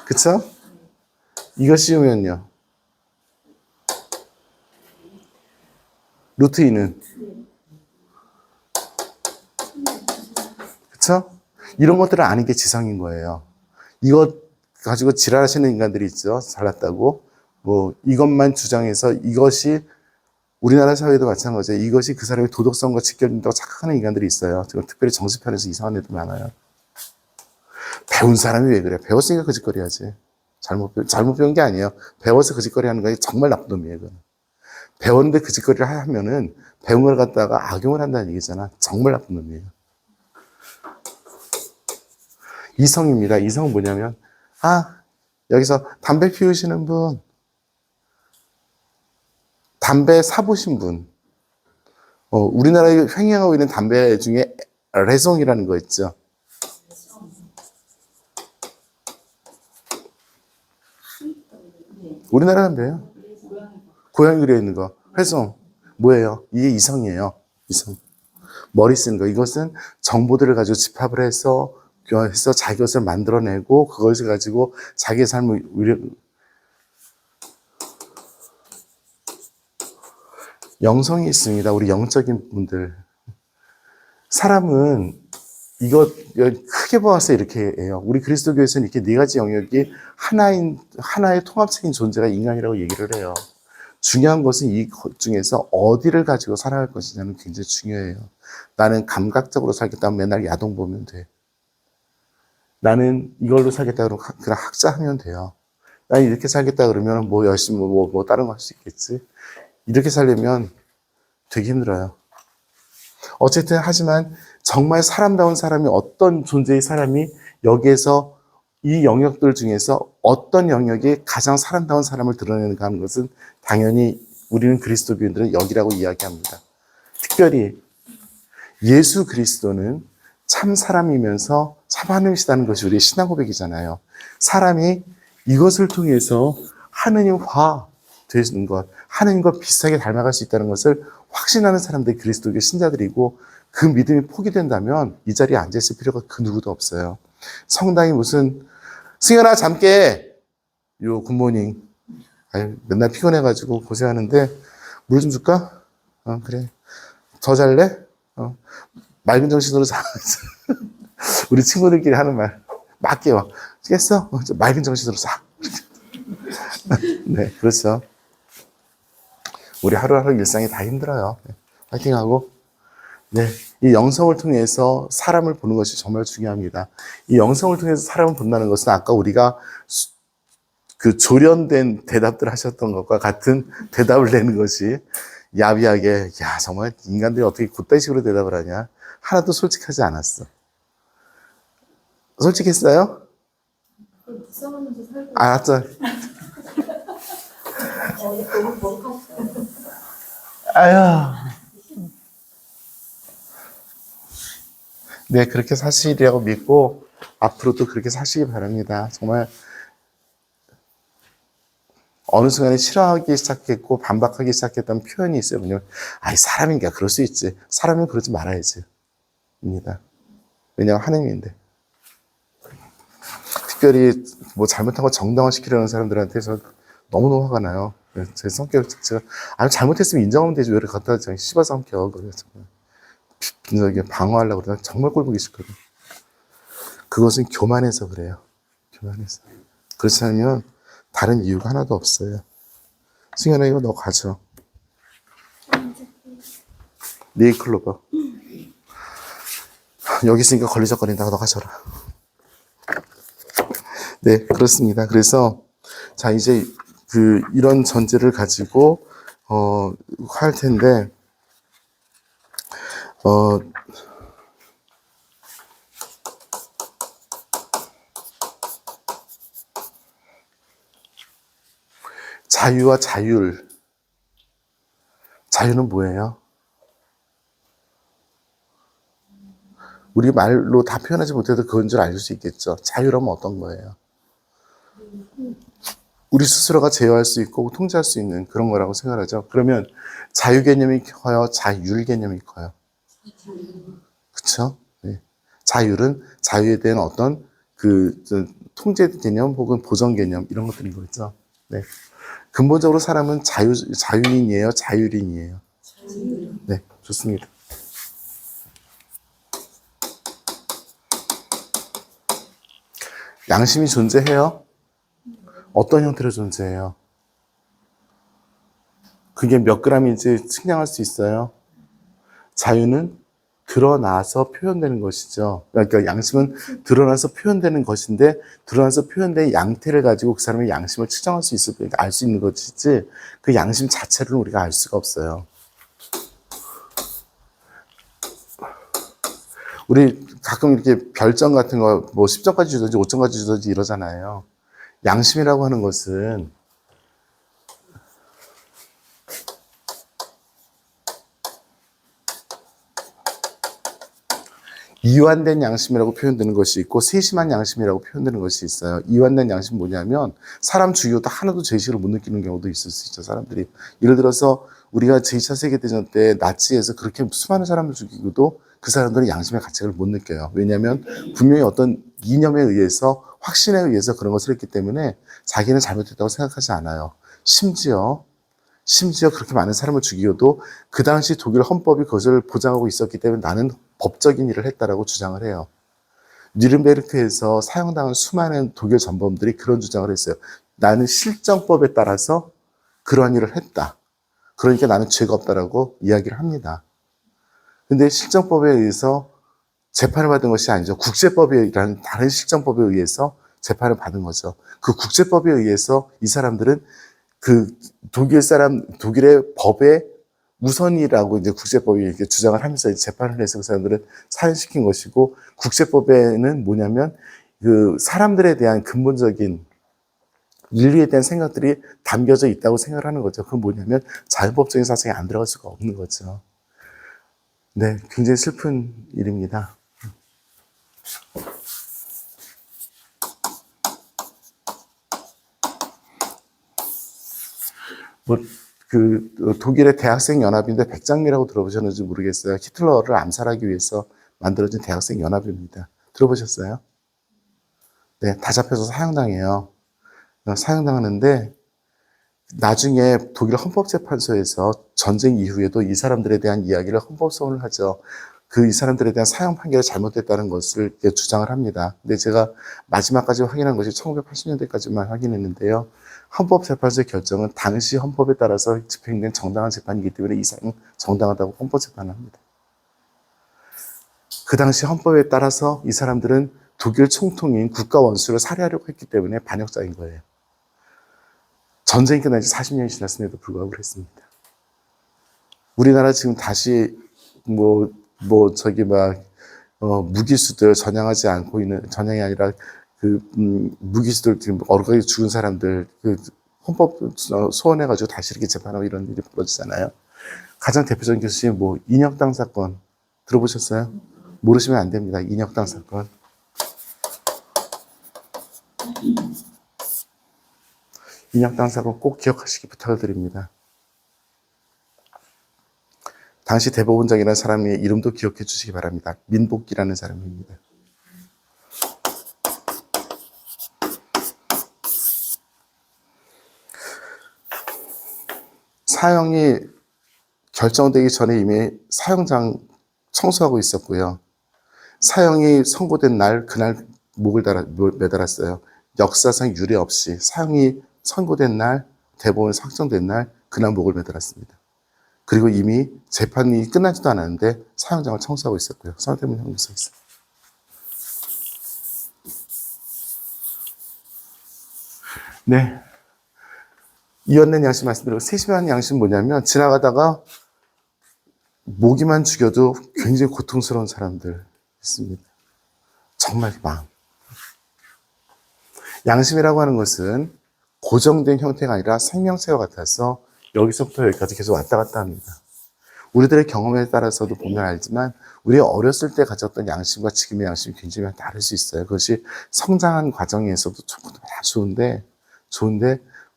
그쵸? 이거 씌우면요. 루트 2는? 그쵸? 이런 것들을 아는 게 지성인 거예요. 이거 가지고 지랄하시는 인간들이 있죠. 잘났다고. 뭐, 이것만 주장해서 이것이 우리나라 사회도 마찬가지예요. 이것이 그 사람의 도덕성과 직결된다고 착각하는 인간들이 있어요. 지금 특별히 정치편에서 이상한 애들 많아요. 배운 사람이 왜 그래? 배웠으니까 거짓거리 하지. 잘못 배운 게 아니에요. 배워서 거짓거리 하는 건 정말 나쁜 놈이에요. 그건. 배웠는데 거짓거리를 하면은 배운 걸 갖다가 악용을 한다는 얘기잖아. 정말 나쁜 놈이에요. 이성입니다. 이성은 뭐냐면, 여기서 담배 피우시는 분, 담배 사보신 분, 우리나라에 횡행하고 있는 담배 중에 레송이라는 거 있죠. 우리나라 담배예요. 고양이 그려 있는 거. 회송. 뭐예요? 이게 이성이에요. 이성. 머리 쓰는 거. 이것은 정보들을 가지고 집합을 해서 자기 것을 만들어내고 그것을 가지고 자기의 삶을 영성이 있습니다. 우리 영적인 분들. 사람은 이거 크게 보아서 이렇게 해요. 우리 그리스도교에서는 이렇게 네 가지 영역이 하나의 통합적인 존재가 인간이라고 얘기를 해요. 중요한 것은 이 것 중에서 어디를 가지고 살아갈 것이냐는 굉장히 중요해요. 나는 감각적으로 살겠다면 맨날 야동 보면 돼. 나는 이걸로 살겠다 그러면 그냥 학자하면 돼요. 나는 이렇게 살겠다 그러면 뭐 열심히 뭐 다른 거 할 수 있겠지. 이렇게 살려면 되게 힘들어요. 어쨌든 하지만 정말 사람다운 사람이 어떤 존재의 사람이 여기에서 이 영역들 중에서 어떤 영역이 가장 사람다운 사람을 드러내는가 하는 것은 당연히 우리는 그리스도교인들은 여기라고 이야기합니다. 특별히 예수 그리스도는 참 사람이면서 참 하나님이시다는 것이 우리의 신앙 고백이잖아요. 사람이 이것을 통해서 하느님화 되는 것, 하느님과 비슷하게 닮아갈 수 있다는 것을 확신하는 사람들이 그리스도교 신자들이고 그 믿음이 포기된다면 이 자리에 앉아있을 필요가 그 누구도 없어요. 성당이 무슨 승현아 잠 깨! 요 굿모닝. 맨날 피곤해가지고 고생하는데 물 좀 줄까? 그래. 더 잘래? 맑은 정신으로 자. 우리 친구들끼리 하는 말. 막 깨워. 깼어? 맑은 정신으로 자. 네, 그렇죠. 우리 하루하루 일상이 다 힘들어요. 네, 화이팅하고. 네, 이 영성을 통해서 사람을 보는 것이 정말 중요합니다. 이 영성을 통해서 사람을 본다는 것은 아까 우리가 그 조련된 대답들 하셨던 것과 같은 대답을 내는 것이 야비하게, 야, 정말 인간들이 어떻게 그딴 식으로 대답을 하냐. 하나도 솔직하지 않았어. 솔직했어요? 싸우면서 살고 알았죠. 너무 몰랐어요. 아유. 네, 그렇게 사시리라고 믿고 앞으로도 그렇게 사시기 바랍니다. 정말 어느 순간에 싫어하기 시작했고 반박하기 시작했던 표현이 있어요. 왜냐면 사람인가 그럴 수 있지. 사람은 그러지 말아야지. 입니다. 왜냐면 하느님인데. 특별히 뭐 잘못한 거 정당화시키려는 사람들한테서 너무너무 화가 나요. 제 성격 자체가 잘못했으면 인정하면 되지 왜 이렇게 갖다 씹어 삼켜. 그래서 정말 방어하려고 그러다 정말 꼴보기 싫거든. 그것은 교만해서 그래요. 교만해서. 그렇지 않으면 다른 이유가 하나도 없어요. 승현아 이거 너 가져. 네이클로버. 여기 있으니까 걸리적거린다고 너 가져라. 네, 그렇습니다. 그래서 자 이제 이런 전제를 가지고 할 텐데 자유와 자율. 자유는 뭐예요? 우리 말로 다 표현하지 못해도 그건 줄 알 수 있겠죠. 자유라면 어떤 거예요? 우리 스스로가 제어할 수 있고 통제할 수 있는 그런 거라고 생각하죠. 그러면 자유 개념이 커요? 자율 개념이 커요? 그렇죠? 네. 자율은 자유에 대한 어떤 통제 개념 혹은 보전 개념 이런 것들인 거죠. 네. 근본적으로 사람은 자유인이에요? 자율인이에요? 네, 좋습니다. 양심이 존재해요? 어떤 형태로 존재해요? 그게 몇 그램인지 측량할 수 있어요? 자유는 드러나서 표현되는 것이죠. 그러니까 양심은 드러나서 표현되는 것인데 드러나서 표현된 양태를 가지고 그 사람의 양심을 측정할 수 있을 거니까 알 수 있는 것이지 그 양심 자체를 우리가 알 수가 없어요. 우리 가끔 이렇게 별점 같은 거 뭐 10점까지 주든지 5점까지 주든지 이러잖아요. 양심이라고 하는 것은 이완된 양심이라고 표현되는 것이 있고 세심한 양심이라고 표현되는 것이 있어요. 이완된 양심은 뭐냐면 사람 죽이고도 하나도 죄의식을 못 느끼는 경우도 있을 수 있죠. 사람들이. 예를 들어서 우리가 제2차 세계대전 때 나치에서 그렇게 수많은 사람을 죽이고도 그 사람들은 양심의 가책을 못 느껴요. 왜냐하면 분명히 어떤 이념에 의해서 확신에 의해서 그런 것을 했기 때문에 자기는 잘못했다고 생각하지 않아요. 심지어 그렇게 많은 사람을 죽이고도 그 당시 독일 헌법이 그것을 보장하고 있었기 때문에 나는 법적인 일을 했다라고 주장을 해요. 뉘른베르크에서 사형당한 수많은 독일 전범들이 그런 주장을 했어요. 나는 실정법에 따라서 그러한 일을 했다. 그러니까 나는 죄가 없다라고 이야기를 합니다. 근데 실정법에 의해서 재판을 받은 것이 아니죠. 국제법이라는 다른 실정법에 의해서 재판을 받은 거죠. 그 국제법에 의해서 이 사람들은 독일의 법의 우선이라고 이제 국제법이 이렇게 주장을 하면서 재판을 해서 그 사람들은 살인시킨 것이고, 국제법에는 뭐냐면 사람들에 대한 근본적인 인류에 대한 생각들이 담겨져 있다고 생각을 하는 거죠. 그건 뭐냐면 자연법적인 사상이 안 들어갈 수가 없는 거죠. 네, 굉장히 슬픈 일입니다. 독일의 대학생 연합인데 백장미라고 들어보셨는지 모르겠어요. 히틀러를 암살하기 위해서 만들어진 대학생 연합입니다. 들어보셨어요? 네, 다 잡혀서 사형당해요. 사형당하는데 나중에 독일 헌법재판소에서 전쟁 이후에도 이 사람들에 대한 이야기를 헌법소원을 하죠. 이 사람들에 대한 사형 판결이 잘못됐다는 것을 주장을 합니다. 근데 제가 마지막까지 확인한 것이 1980년대까지만 확인했는데요. 헌법재판소의 결정은 당시 헌법에 따라서 집행된 정당한 재판이기 때문에 이상 정당하다고 헌법재판을 합니다. 그 당시 헌법에 따라서 이 사람들은 독일 총통인 국가 원수를 살해하려고 했기 때문에 반역자인 거예요. 전쟁이 끝난 지 40년이 지났음에도 불구하고 그랬습니다. 우리나라 지금 다시 무기수들 전향하지 않고 있는, 전향이 아니라 무기수들 지금 어려가지 죽은 사람들 헌법 소원해가지고 다시 이렇게 재판하고 이런 일이 벌어지잖아요. 가장 대표적인 것이 인혁당 사건 들어보셨어요? 모르시면 안 됩니다. 인혁당 사건. 인혁당 사건 꼭 기억하시기 부탁을 드립니다. 당시 대법원장이라는 사람의 이름도 기억해 주시기 바랍니다. 민복기라는 사람입니다. 사형이 결정되기 전에 이미 사형장 청소하고 있었고요. 사형이 선고된 날, 그날 목을 매달았어요. 역사상 유례 없이 사형이 선고된 날, 대법원 확정된 날, 그날 목을 매달았습니다. 그리고 이미 재판이 끝나지도 않았는데 사형장을 청소하고 있었고요. 서대문 형무소에서. 네. 이연낸 양심 말씀드리고, 세심한 양심은 뭐냐면, 지나가다가 모기만 죽여도 굉장히 고통스러운 사람들 있습니다. 정말 마음. 양심이라고 하는 것은 고정된 형태가 아니라 생명체와 같아서 여기서부터 여기까지 계속 왔다 갔다 합니다. 우리들의 경험에 따라서도 보면 알지만 우리 어렸을 때 가졌던 양심과 지금의 양심이 굉장히 다를 수 있어요. 그것이 성장한 과정에서도 좋은데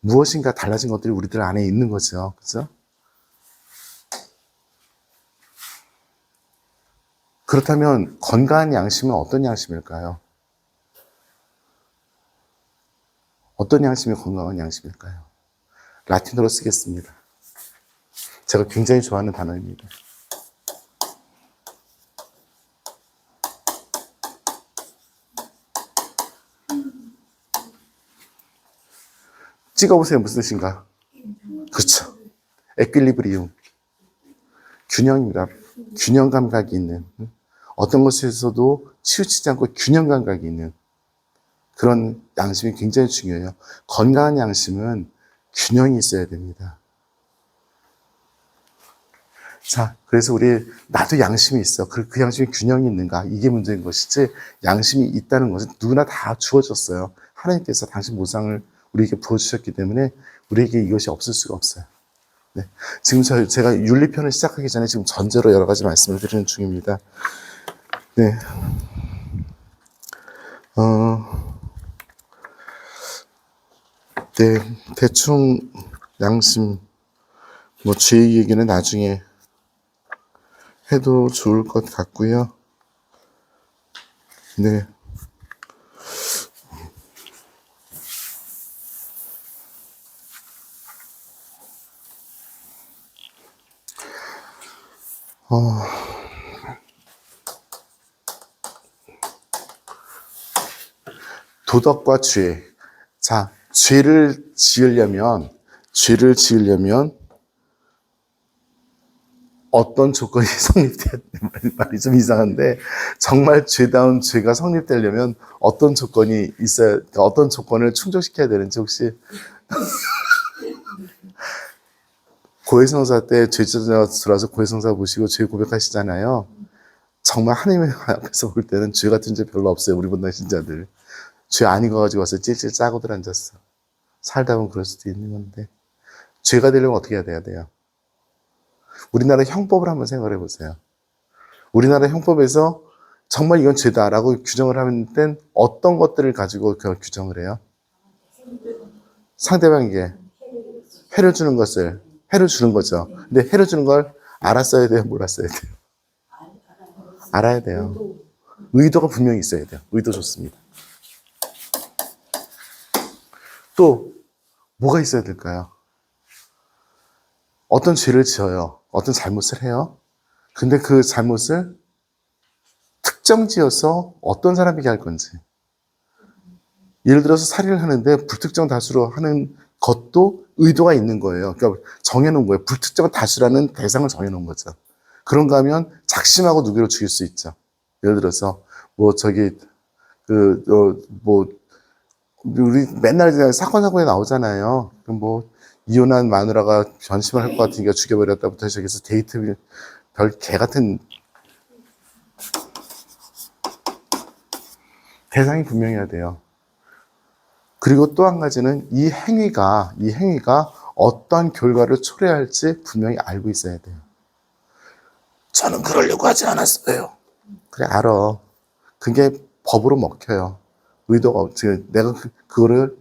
무엇인가 달라진 것들이 우리들 안에 있는 거죠. 그죠? 그렇다면 건강한 양심은 어떤 양심일까요? 어떤 양심이 건강한 양심일까요? 라틴어로 쓰겠습니다. 제가 굉장히 좋아하는 단어입니다. 찍어보세요. 무슨 뜻인가? 그렇죠. 에퀄리브리움. 균형입니다. 균형 감각이 있는, 어떤 것에서도 치우치지 않고 균형 감각이 있는 그런 양심이 굉장히 중요해요. 건강한 양심은 균형이 있어야 됩니다. 자, 그래서 나도 양심이 있어. 그 양심이 균형이 있는가? 이게 문제인 것이지, 양심이 있다는 것은 누구나 다 주어졌어요. 하나님께서 당신 모상을 우리에게 부어주셨기 때문에 우리에게 이것이 없을 수가 없어요. 네. 지금 제가 윤리편을 시작하기 전에 지금 전제로 여러 가지 말씀을 드리는 중입니다. 네. 네. 대충 양심, 죄의 얘기는 나중에 해도 좋을 것 같고요. 네. 도덕과 죄. 자, 죄를 지으려면 어떤 조건이 성립돼야 돼? 말이 좀 이상한데, 정말 죄다운 죄가 성립되려면 어떤 조건이 있어야, 어떤 조건을 충족시켜야 되는지 혹시 고해성사 때 죄자가 들어와서 고해성사 보시고 죄 고백하시잖아요. 정말 하나님 앞에서 볼 때는 죄 같은 죄 별로 없어요. 우리 본당 신자들. 죄 아닌 거 가지고 와서 찔찔 짜고들 앉았어. 살다 보면 그럴 수도 있는 건데. 죄가 되려면 어떻게 해야 돼요? 우리나라 형법을 한번 생각해 보세요. 우리나라 형법에서 정말 이건 죄다라고 규정을 하는 땐 어떤 것들을 가지고 규정을 해요? 상대방에게 해를 주는 것을, 해를 주는 거죠. 근데 해를 주는 걸 알았어야 돼요? 몰랐어야 돼요? 알아야 돼요. 의도가 분명히 있어야 돼요. 의도 좋습니다. 또 뭐가 있어야 될까요? 어떤 죄를 지어요. 어떤 잘못을 해요. 근데 그 잘못을 특정 지어서 어떤 사람에게 할 건지. 예를 들어서 살인을 하는데 불특정 다수로 하는 것도 의도가 있는 거예요. 그러니까 정해놓은 거예요. 불특정 다수라는 대상을 정해놓은 거죠. 그런가 하면 작심하고 누구를 죽일 수 있죠. 예를 들어서 뭐 저기 뭐 우리 맨날 사건에 나오잖아요. 뭐 이혼한 마누라가 변심을 할 것 같으니까 죽여버렸다부터 시작해서 데이트 별 개 같은 대상이 분명해야 돼요. 그리고 또 한 가지는 이 행위가 어떤 결과를 초래할지 분명히 알고 있어야 돼요. 저는 그러려고 하지 않았어요. 그래, 알아. 그게 법으로 먹혀요. 의도가 없지. 내가 그거를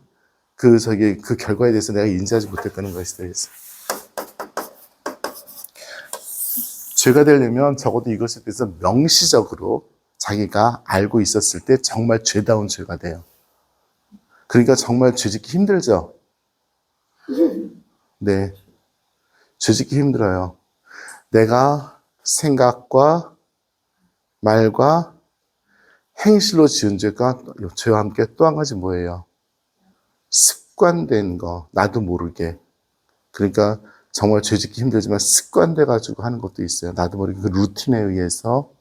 그 결과에 대해서 내가 인지하지 못했다는 것에 대해서. 죄가 되려면 적어도 이것에 대해서 명시적으로 자기가 알고 있었을 때 정말 죄다운 죄가 돼요. 그러니까 정말 죄짓기 힘들죠? 네. 죄짓기 힘들어요. 내가 생각과 말과 행실로 지은 죄가 죄와 함께 또 한 가지 뭐예요? 습관된 거, 나도 모르게. 그러니까 정말 죄짓기 힘들지만 습관돼 가지고 하는 것도 있어요. 나도 모르게 그 루틴에 의해서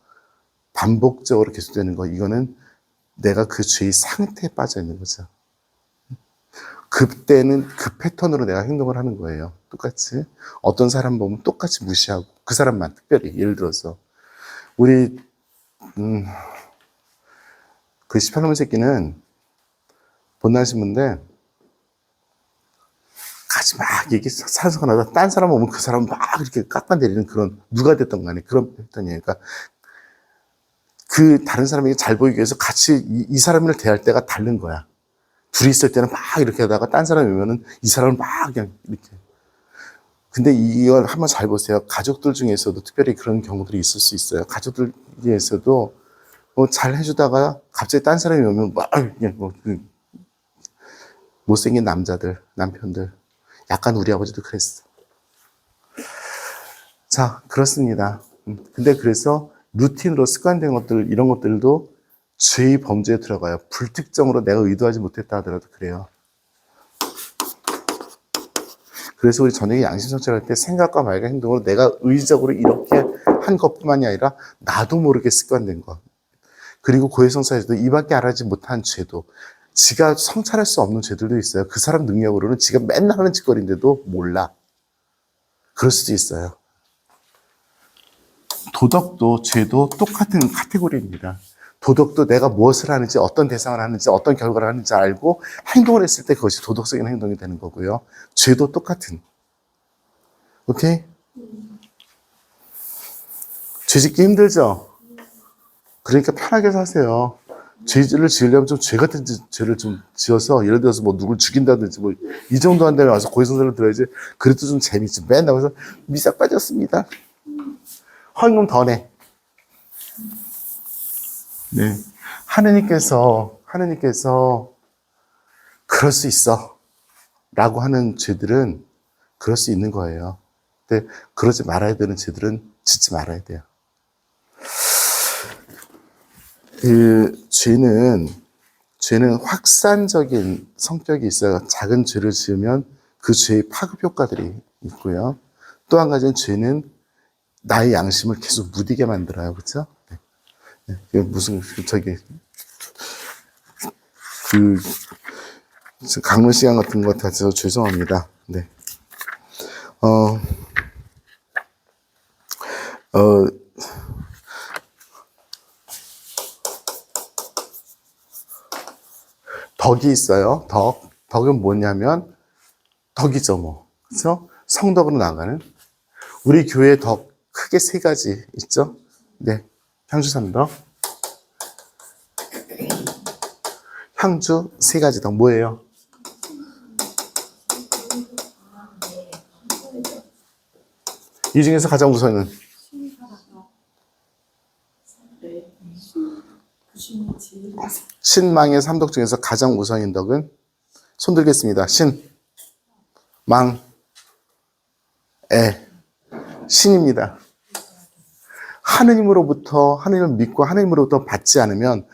반복적으로 계속되는 거. 이거는 내가 그 죄의 상태에 빠져 있는 거죠. 그때는 그 패턴으로 내가 행동을 하는 거예요. 똑같이. 어떤 사람 보면 똑같이 무시하고 그 사람만 특별히 예를 들어서 우리 그 18놈의 새끼는 못나신 분인데 같이 막 얘기 사서가 나다 딴 사람 오면 그 사람 막 이렇게 깎아내리는 그런 누가 됐던 간에 그런 패턴이에요. 그러니까 그 다른 사람에게 잘 보이기 위해서 같이 이 사람을 대할 때가 다른 거야. 둘이 있을 때는 막 이렇게 하다가 딴 사람이 오면은 이 사람을 막 그냥 이렇게. 근데 이걸 한번 잘 보세요. 가족들 중에서도 특별히 그런 경우들이 있을 수 있어요. 가족들 중에서도 뭐 잘 해주다가 갑자기 딴 사람이 오면 막 그냥 뭐 못생긴 남자들, 남편들. 약간 우리 아버지도 그랬어. 자, 그렇습니다. 근데 그래서 루틴으로 습관된 것들, 이런 것들도 죄의 범죄에 들어가요. 불특정으로 내가 의도하지 못했다 하더라도 그래요. 그래서 우리 저녁에 양심 성찰할 때 생각과 말과 행동으로 내가 의지적으로 이렇게 한 것뿐만이 아니라 나도 모르게 습관된 것. 그리고 고해성사에서도 이밖에 알아지 못한 죄도 지가 성찰할 수 없는 죄들도 있어요. 그 사람 능력으로는 지가 맨날 하는 짓거리인데도 몰라. 그럴 수도 있어요. 도덕도 죄도 똑같은 카테고리입니다. 도덕도 내가 무엇을 하는지, 어떤 대상을 하는지, 어떤 결과를 하는지 알고 행동을 했을 때 그것이 도덕적인 행동이 되는 거고요. 죄도 똑같은. 오케이? 죄짓기 힘들죠? 그러니까 편하게 사세요. 죄를 지으려면 좀 죄 같은 죄를 좀 지어서 예를 들어서 뭐 누굴 죽인다든지 뭐 이 정도 한 다음에 와서 고해성사를 들어야지. 그래도 좀 재밌지. 맨날 와서 미사 빠졌습니다. 헌금 더 내. 네. 하느님께서 그럴 수 있어 라고 하는 죄들은 그럴 수 있는 거예요. 근데 그러지 말아야 되는 죄들은 짓지 말아야 돼요. 죄는 확산적인 성격이 있어요. 작은 죄를 지으면 그 죄의 파급 효과들이 있고요. 또 한 가지는 죄는 나의 양심을 계속 무디게 만들어요. 그렇죠? 네. 무슨 강론 시간 같은 것 같아서 죄송합니다. 네. 덕이 있어요. 덕은 뭐냐면 덕이죠, 뭐. 그렇죠? 성덕으로 나가는. 우리 교회에 덕 크게 세 가지 있죠? 네. 향주 삼덕. 향주 세 가지 덕 뭐예요? 이 중에서 가장 우선은 신망의 삼덕 중에서 가장 우선인 덕은 손 들겠습니다. 신, 망, 예, 신입니다. 하느님을 믿고 하느님으로부터 받지 않으면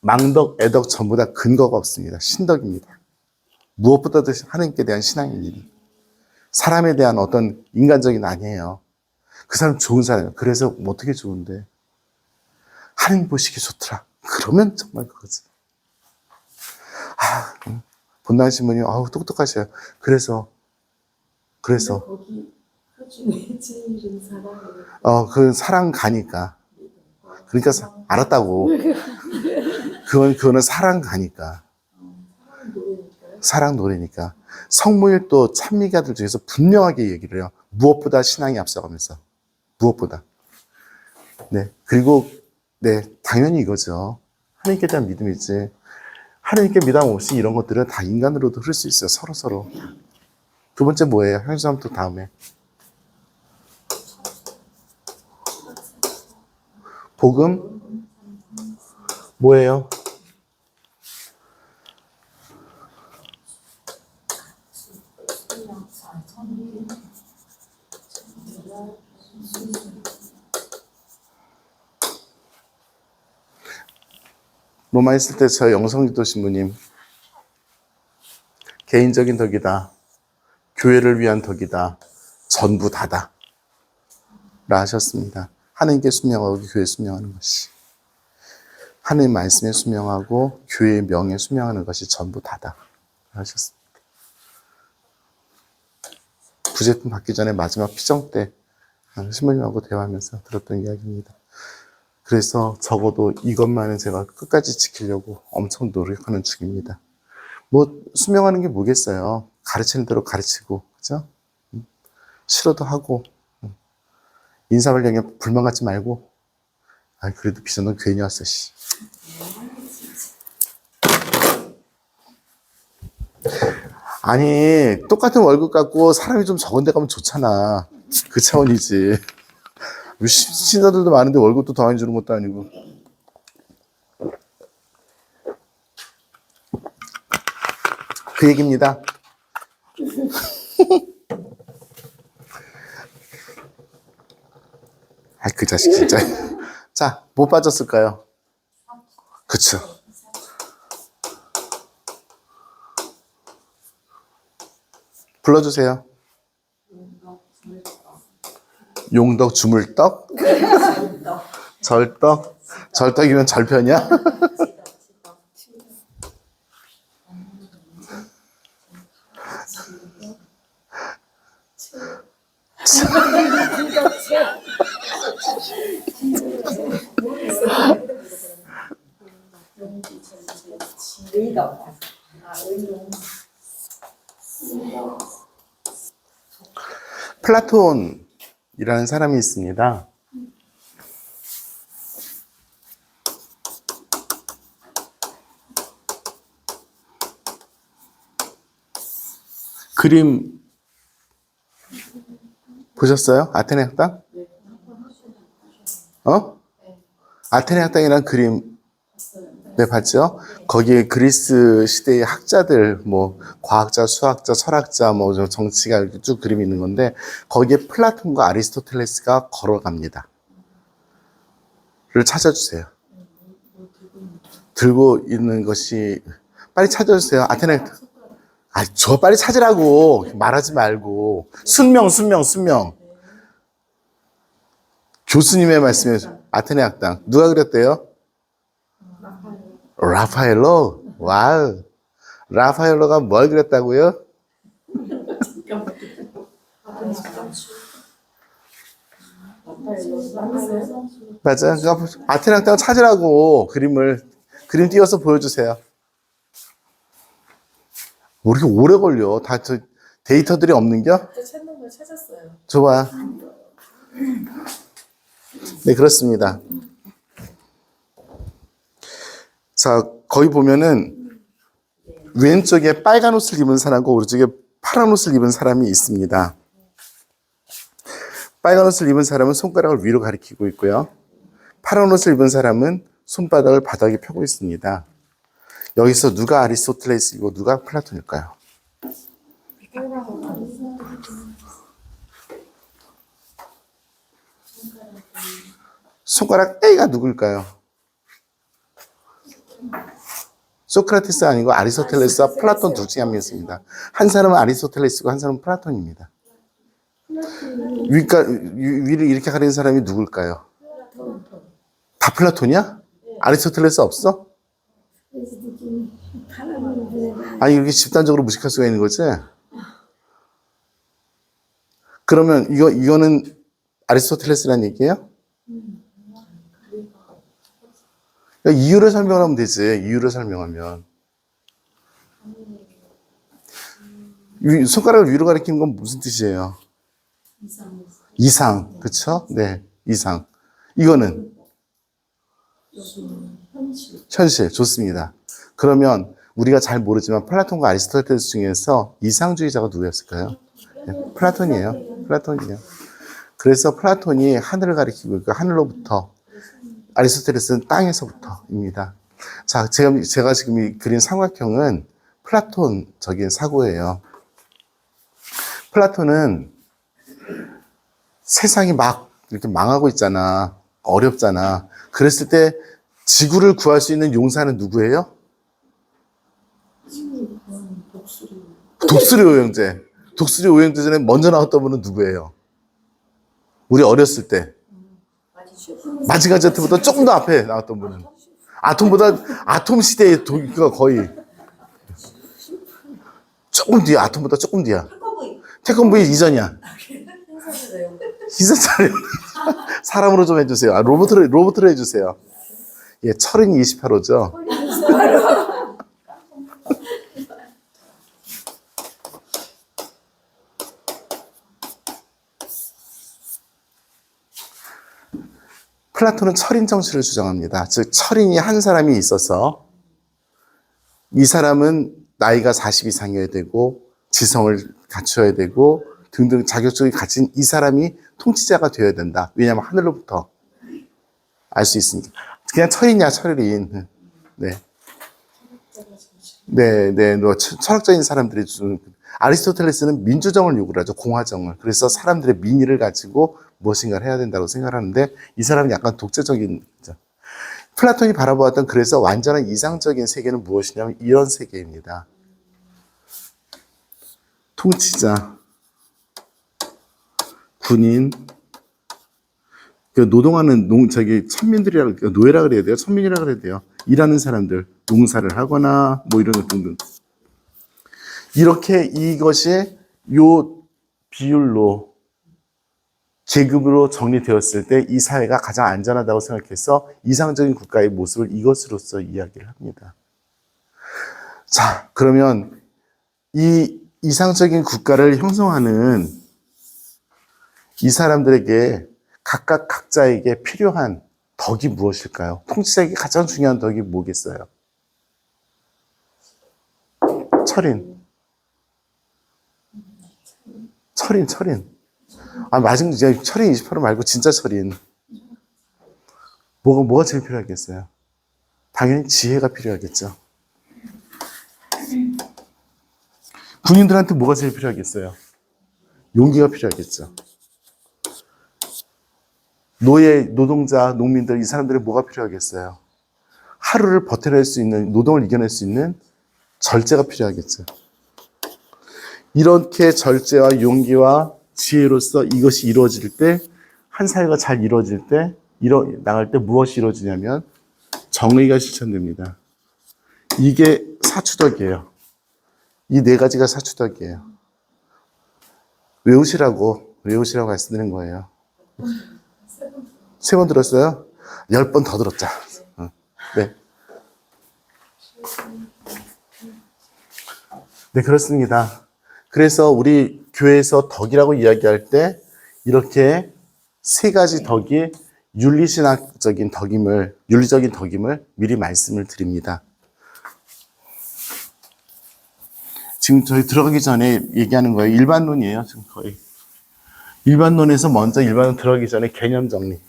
망덕, 애덕 전부 다 근거가 없습니다. 신덕입니다. 무엇보다도 하느님께 대한 신앙입니다. 사람에 대한 어떤 인간적인 아니에요. 그 사람 좋은 사람이에요. 그래서 어떻게 좋은데? 하느님 보시기 좋더라. 그러면 정말 그거지. 본당 신부님, 똑똑하셔요. 그래서. 거기 그 중에 제일은 사랑을. 그 사랑 가니까. 그러니까 알았다고. 그거는 사랑 가니까. 사랑 노래니까. 성모일도 찬미가들 중에서 분명하게 얘기를 해요. 무엇보다 신앙이 앞서가면서. 무엇보다. 네. 그리고, 네. 당연히 이거죠. 하나님께 대한 믿음이지. 하나님께 믿음 없이 이런 것들은 다 인간으로도 흐를 수 있어요. 서로. 두 번째 뭐예요? 현수함 또 다음에. 복음? 뭐예요? 로마 있을 때 저 영성기도 신부님 개인적인 덕이다. 교회를 위한 덕이다. 전부 다다. 라 하셨습니다. 하나님께 순명하고 교회에 순명하는 것이. 하나님 말씀에 순명하고 교회의 명예에 순명하는 것이 전부 다다. 하셨습니다. 부제품 받기 전에 마지막 피정 때 신부님하고 대화하면서 들었던 이야기입니다. 그래서 적어도 이것만은 제가 끝까지 지키려고 엄청 노력하는 중입니다. 뭐 순명하는 게 뭐겠어요. 가르치는 대로 가르치고, 그죠? 싫어도 하고, 인사말령에 불만 갖지 말고. 그래도 비전은 괜히 왔어, 씨. 아니, 똑같은 월급 갖고 사람이 좀 적은 데 가면 좋잖아. 그 차원이지. 신사들도 많은데 월급도 더 많이 주는 것도 아니고. 그 얘기입니다. 그 자식 진짜. 자, 뭐 빠졌을까요? 그쵸. 불러주세요. 용덕, 주물떡? 절떡? 절떡이면 절편이야? 플라톤이라는 사람이 있습니다. 그림 보셨어요? 아테네 학당? 아테네 학당이란 그림 네, 봤죠? 거기에 그리스 시대의 학자들, 뭐, 과학자, 수학자, 철학자, 뭐, 정치가 이렇게 쭉 그림이 있는 건데, 거기에 플라톤과 아리스토텔레스가 걸어갑니다. 를 찾아주세요. 들고 있는 것이, 빨리 찾아주세요. 아테네, 저 빨리 찾으라고. 말하지 말고. 순명. 교수님의 말씀에, 아테네 학당. 누가 그랬대요? 라파엘로? 와우. 라파엘로가 뭘 그랬다고요? 맞아. 그러니까 아테네 학당 찾으라고 그림 띄워서 보여주세요. 뭐 이렇게 오래 걸려? 다 데이터들이 없는겨? 찾는 걸 찾았어요. 줘봐. 네, 그렇습니다. 자, 거기 보면은 왼쪽에 빨간 옷을 입은 사람과 오른쪽에 파란 옷을 입은 사람이 있습니다. 빨간 옷을 입은 사람은 손가락을 위로 가리키고 있고요. 파란 옷을 입은 사람은 손바닥을 바닥에 펴고 있습니다. 여기서 누가 아리스토텔레스이고 누가 플라톤일까요? 손가락 A가 누굴까요? 소크라테스 아니고 아리스토텔레스와 플라톤 둘 중에 한 명이었습니다. 한 사람은 아리스토텔레스고 한 사람은 플라톤입니다. 위를 이렇게 가리는 사람이 누굴까요? 다 플라톤이야? 아리스토텔레스 없어? 아니 이렇게 집단적으로 무식할 수가 있는 거지? 그러면 이거는 아리스토텔레스라는 얘기예요? 그러니까 이유를 설명하면 되지. 이유를 설명하면 손가락을 위로 가리키는 건 무슨 뜻이에요? 이상, 그렇죠? 네, 이상. 이거는 현실. 좋습니다. 그러면 우리가 잘 모르지만 플라톤과 아리스토텔레스 중에서 이상주의자가 누구였을까요? 네, 플라톤이에요. 플라톤이에요. 그래서 플라톤이 하늘을 가리키고 있고 하늘로부터, 아리스토텔레스는 땅에서부터입니다. 자, 제가 지금 그린 삼각형은 플라톤적인 사고예요. 플라톤은 세상이 막 이렇게 망하고 있잖아. 어렵잖아. 그랬을 때 지구를 구할 수 있는 용사는 누구예요? 독수리 오형제. 독수리 오형제 전에 먼저 나왔던 분은 누구예요? 우리 어렸을 때. 마징가제트보다 조금 더 앞에 나왔던 분은. 아톰 시대의 도기가 거의. 조금 뒤야. 아톰보다 조금 뒤야. 태권브이 이전이야. 기사차례. 사람으로 좀 해주세요. 로봇으로 해주세요. 예, 철인이 28호죠. 플라톤은 철인 정신을 주장합니다. 즉, 철인이 한 사람이 있어서 이 사람은 나이가 40 이상이어야 되고 지성을 갖춰야 되고 등등 자격증을 가진 이 사람이 통치자가 되어야 된다. 왜냐하면 하늘로부터 알 수 있으니까. 그냥 철인이야, 철인. 네. 네. 철학적인 사람들이 주는, 아리스토텔레스는 민주정을 요구를 하죠. 공화정을. 그래서 사람들의 민의를 가지고 무엇인가를 해야 된다고 생각하는데 이 사람은 약간 독재적인 거죠. 플라톤이 바라보았던 그래서 완전한 이상적인 세계는 무엇이냐면 이런 세계입니다. 통치자, 군인, 노동하는 천민들이라고, 노예라 그래야 돼요? 천민이라 그래야 돼요? 일하는 사람들, 농사를 하거나, 뭐 이런 것 등등. 이렇게 이것이 요 비율로, 계급으로 정리되었을 때 이 사회가 가장 안전하다고 생각해서 이상적인 국가의 모습을 이것으로서 이야기를 합니다. 자, 그러면 이 이상적인 국가를 형성하는 이 사람들에게 각각 각자에게 필요한 덕이 무엇일까요? 통치자에게 가장 중요한 덕이 뭐겠어요? 철인. 맞은 거지. 철인 28호 말고 진짜 철인. 뭐가 제일 필요하겠어요? 당연히 지혜가 필요하겠죠. 군인들한테 뭐가 제일 필요하겠어요? 용기가 필요하겠죠. 노동자, 농민들, 이 사람들이 뭐가 필요하겠어요? 하루를 버텨낼 수 있는, 노동을 이겨낼 수 있는 절제가 필요하겠죠. 이렇게 절제와 용기와 지혜로서 이것이 이루어질 때, 한 사회가 잘 이루어질 때, 나갈 때 무엇이 이루어지냐면 정의가 실천됩니다. 이게 사추덕이에요. 이 네 가지가 사추덕이에요. 외우시라고 말씀드린 거예요. 3번 들었어요? 10번 더 들었자. 네. 네, 그렇습니다. 그래서 우리 교회에서 덕이라고 이야기할 때 이렇게 3가지 덕이 윤리적인 덕임을 미리 말씀을 드립니다. 지금 저희 들어가기 전에 얘기하는 거예요. 일반론이에요, 지금 거의. 일반론에서 먼저 일반론 들어가기 전에 개념 정리.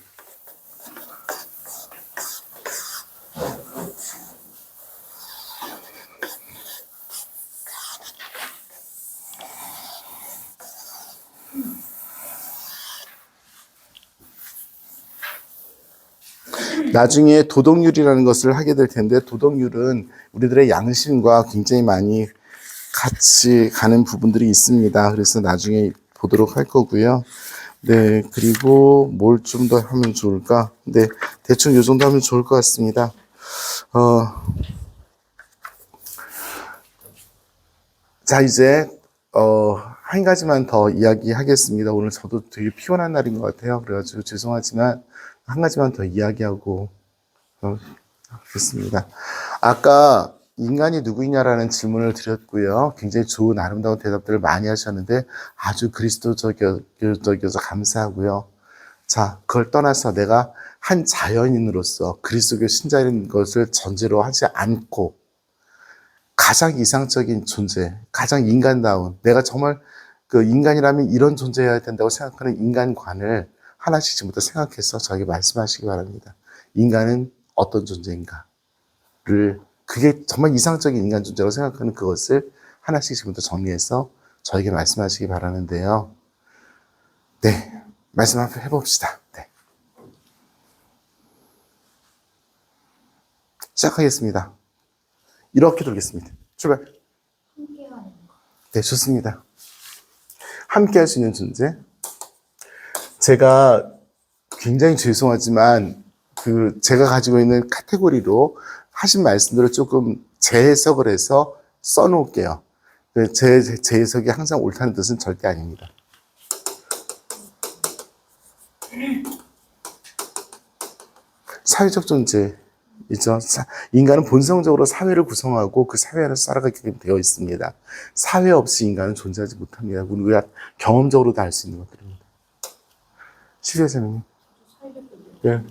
나중에 도덕률이라는 것을 하게 될 텐데 도덕률은 우리들의 양심과 굉장히 많이 같이 가는 부분들이 있습니다. 그래서 나중에 보도록 할 거고요. 네, 그리고 뭘 좀 더 하면 좋을까? 네, 대충 이 정도 하면 좋을 것 같습니다. 자, 이제 한 가지만 더 이야기하겠습니다. 오늘 저도 되게 피곤한 날인 것 같아요. 그래가지고 죄송하지만 한 가지만 더 이야기하고 하겠습니다. 아까 인간이 누구이냐라는 질문을 드렸고요. 굉장히 좋은 아름다운 대답들을 많이 하셨는데 아주 그리스도적이어서 감사하고요. 자, 그걸 떠나서 내가 한 자연인으로서 그리스도교 신자인 것을 전제로 하지 않고 가장 이상적인 존재, 가장 인간다운, 내가 정말 그 인간이라면 이런 존재여야 된다고 생각하는 인간관을 하나씩 지금부터 생각해서 저에게 말씀하시기 바랍니다. 인간은 어떤 존재인가를, 그게 정말 이상적인 인간 존재라고 생각하는 그것을 하나씩 지금부터 정리해서 저에게 말씀하시기 바라는데요. 네, 말씀 한번 해봅시다. 네. 시작하겠습니다. 이렇게 돌겠습니다. 출발. 함께하는 거. 네, 좋습니다. 함께 할 수 있는 존재. 제가 굉장히 죄송하지만 제가 가지고 있는 카테고리로 하신 말씀들을 조금 재해석을 해서 써놓을게요. 제 해석이 항상 옳다는 뜻은 절대 아닙니다. 사회적 존재이죠. 인간은 본성적으로 사회를 구성하고 그 사회 안에서 살아가게 되어 있습니다. 사회 없이 인간은 존재하지 못합니다. 우리가 경험적으로도 알 수 있는 것들입니다. 시리아 선생님. 네.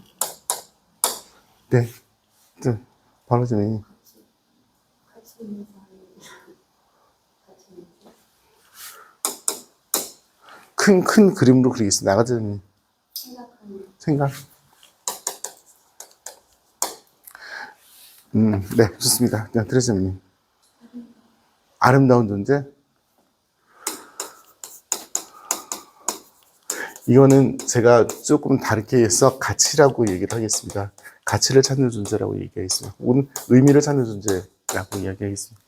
네. 네. 바로 선생님. 큰 그림으로 그리겠습니다. 나가자 선생님. 생각. 네, 좋습니다. 그냥 드레스님. 아름다운 존재. 이거는 제가 조금 다르게 해서 가치라고 얘기를 하겠습니다. 가치를 찾는 존재라고 얘기하겠습니다. 혹은 의미를 찾는 존재라고 이야기하겠습니다.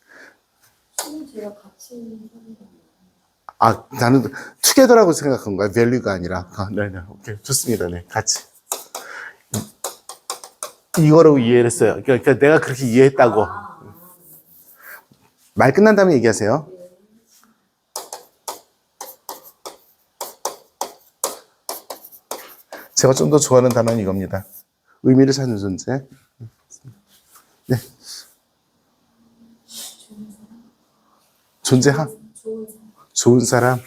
제가 같이 아, 나는 투게더라고 생각한 거야. 밸류가 아니라. 네네. 오케이. 좋습니다. 네, 같이. 이거라고 이해를 했어요. 그러니까 내가 그렇게 이해했다고. 말 끝난 다음에 얘기하세요. 제가 좀 더 좋아하는 단어는 이겁니다. 의미를 찾는 존재. 네. 존재함. 좋은 사람.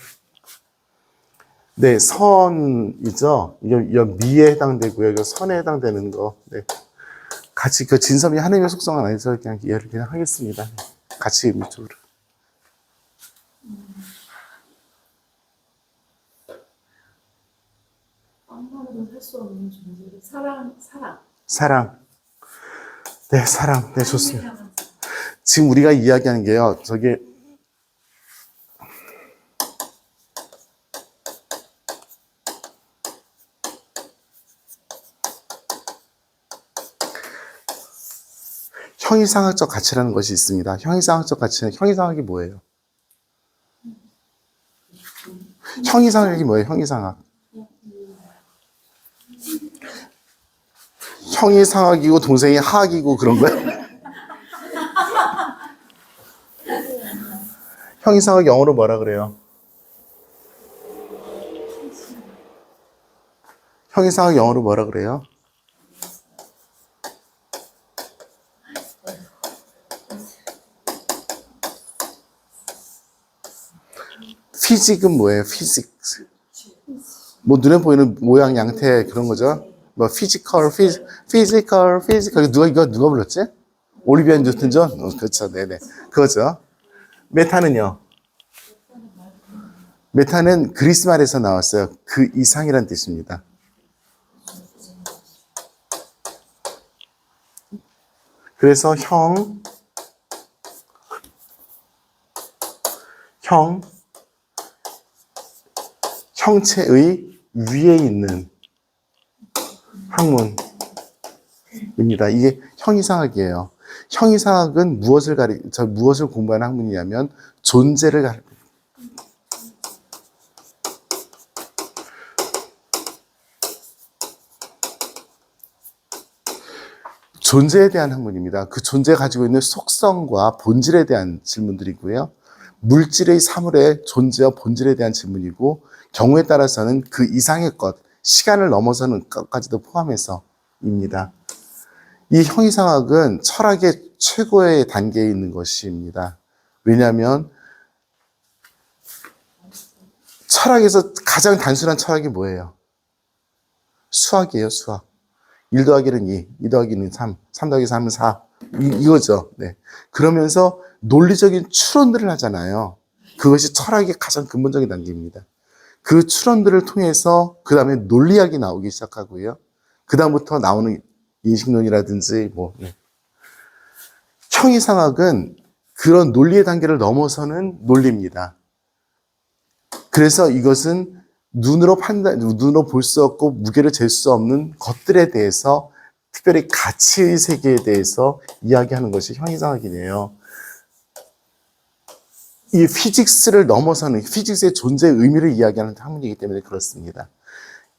네, 선이죠. 이거 미에 해당되고요. 이거 선에 해당되는 거. 네. 같이 그 진섬이 하나님의 속성 안에서 그냥 이해를 그냥 하겠습니다. 같이 의미 쪽으로. 아무나도 살 수 없는 존재. 사랑. 사랑. 네, 사랑. 네, 좋습니다. 지금 우리가 이야기하는 게요. 저기 형이상학적 가치라는 것이 있습니다. 형이상학적 가치는 형이상학이 뭐예요? 형이상학이 뭐예요? 형이상학. 형이 상학이고 동생이 하학이고 그런 거예요? 형이 상학 영어로 뭐라 그래요? 형이 상학 영어로 뭐라 그래요? 피직은 뭐예요? 피직. 뭐 눈에 보이는 모양, 양태 그런 거죠. 뭐 피지컬. 누가 불렀지? 올리비아 뉴튼 존? 그렇죠. 네네. 그거죠. 메타는요? 메타는 그리스 말에서 나왔어요. 그 이상이란 뜻입니다. 그래서 형체의 위에 있는 학문. 이게 형이상학이에요. 형이상학은 무엇을 공부하는 학문이냐면 존재를 존재에 대한 학문입니다. 그 존재가 가지고 있는 속성과 본질에 대한 질문들이고요. 물질의 사물의 존재와 본질에 대한 질문이고, 경우에 따라서는 그 이상의 것, 시간을 넘어서는 것까지도 포함해서입니다. 이 형이상학은 철학의 최고의 단계에 있는 것입니다. 왜냐하면 철학에서 가장 단순한 철학이 뭐예요? 수학이에요, 수학. 1 더하기는 2, 2 더하기는 3, 3 더하기 3은 4. 이거죠. 네. 그러면서 논리적인 추론들을 하잖아요. 그것이 철학의 가장 근본적인 단계입니다. 그 추론들을 통해서 그 다음에 논리학이 나오기 시작하고요. 그 다음부터 나오는 인식론이라든지 네. 형이상학은 그런 논리의 단계를 넘어서는 논리입니다. 그래서 이것은 눈으로 볼 수 없고 무게를 잴 수 없는 것들에 대해서, 특별히 가치의 세계에 대해서 이야기하는 것이 형이상학이네요. 이 피직스를 넘어서는, 피직스의 존재의 의미를 이야기하는 학문이기 때문에 그렇습니다.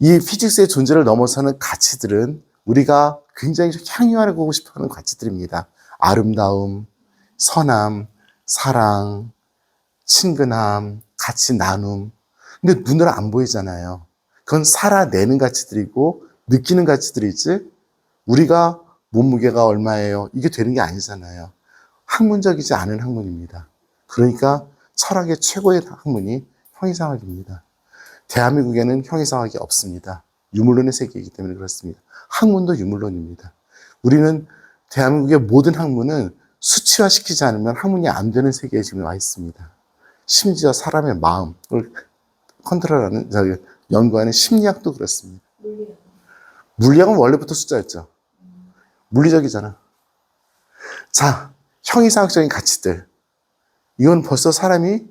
이 피직스의 존재를 넘어서는 가치들은 우리가 굉장히 향유하고 싶어하는 가치들입니다. 아름다움, 선함, 사랑, 친근함, 가치 나눔. 근데 눈으로 안 보이잖아요. 그건 살아내는 가치들이고 느끼는 가치들이지, 우리가 몸무게가 얼마예요, 이게 되는 게 아니잖아요. 학문적이지 않은 학문입니다. 그러니까 철학의 최고의 학문이 형이상학입니다. 대한민국에는 형이상학이 없습니다. 유물론의 세계이기 때문에 그렇습니다. 학문도 유물론입니다. 우리는 대한민국의 모든 학문은 수치화시키지 않으면 학문이 안 되는 세계에 지금 와 있습니다. 심지어 사람의 마음을 컨트롤하는, 연구하는 심리학도 그렇습니다. 물리학은 원래부터 숫자였죠. 물리적이잖아. 자, 형이상학적인 가치들. 이건 벌써 사람이,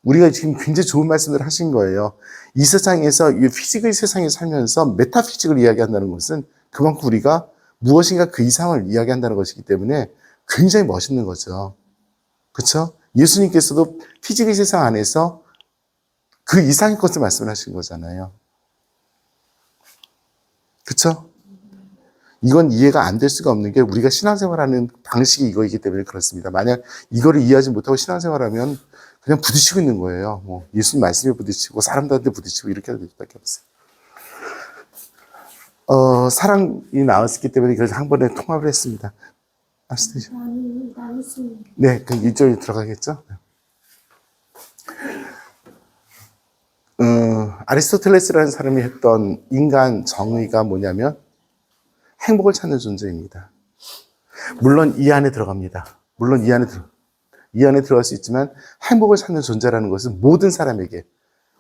우리가 지금 굉장히 좋은 말씀을 하신 거예요. 이 세상에서, 이 피직의 세상에 살면서 메타피직을 이야기한다는 것은 그만큼 우리가 무엇인가 그 이상을 이야기한다는 것이기 때문에 굉장히 멋있는 거죠. 그렇죠? 예수님께서도 피직의 세상 안에서 그 이상의 것을 말씀을 하신 거잖아요. 그렇죠? 이건 이해가 안 될 수가 없는 게, 우리가 신앙생활하는 방식이 이거이기 때문에 그렇습니다. 만약 이거를 이해하지 못하고 신앙생활하면 그냥 부딪히고 있는 거예요. 예수님 말씀에 부딪히고 사람들한테 부딪히고 이렇게 될 수밖에 없어요. 사랑이 나왔기 때문에 그래서 한 번에 통합을 했습니다. 아시죠? 네, 그럼 이쪽에 들어가겠죠? 아리스토텔레스라는 사람이 했던 인간 정의가 뭐냐면 행복을 찾는 존재입니다. 물론 이 안에 들어갑니다. 물론 이 안에 들어갈 수 있지만, 행복을 찾는 존재라는 것은 모든 사람에게,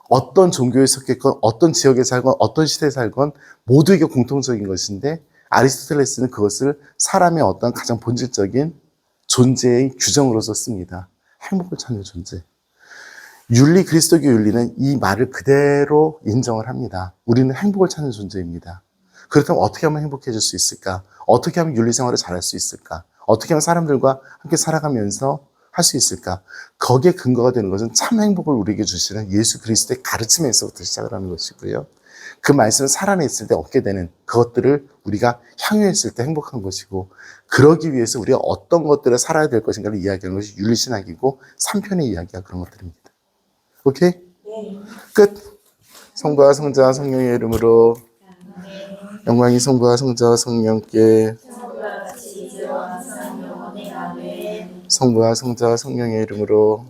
어떤 종교에 속했건 어떤 지역에 살건 어떤 시대에 살건 모두에게 공통적인 것인데, 아리스토텔레스는 그것을 사람의 어떤 가장 본질적인 존재의 규정으로서 씁니다. 행복을 찾는 존재. 윤리, 그리스도교 윤리는 이 말을 그대로 인정을 합니다. 우리는 행복을 찾는 존재입니다. 그렇다면 어떻게 하면 행복해질 수 있을까? 어떻게 하면 윤리 생활을 잘할 수 있을까? 어떻게 하면 사람들과 함께 살아가면서 할 수 있을까? 거기에 근거가 되는 것은 참 행복을 우리에게 주시는 예수 그리스도의 가르침에서부터 시작을 하는 것이고요. 그 말씀을 살아냈을 때 얻게 되는 그것들을 우리가 향유했을 때 행복한 것이고, 그러기 위해서 우리가 어떤 것들을 살아야 될 것인가를 이야기하는 것이 윤리신학이고, 3편의 이야기가 그런 것들입니다. 오케이? 네. 끝. 성부와 성자와 성령의 이름으로. 영광이 성부와 성자와 성령께. 성부와 성자와 성령의 이름으로.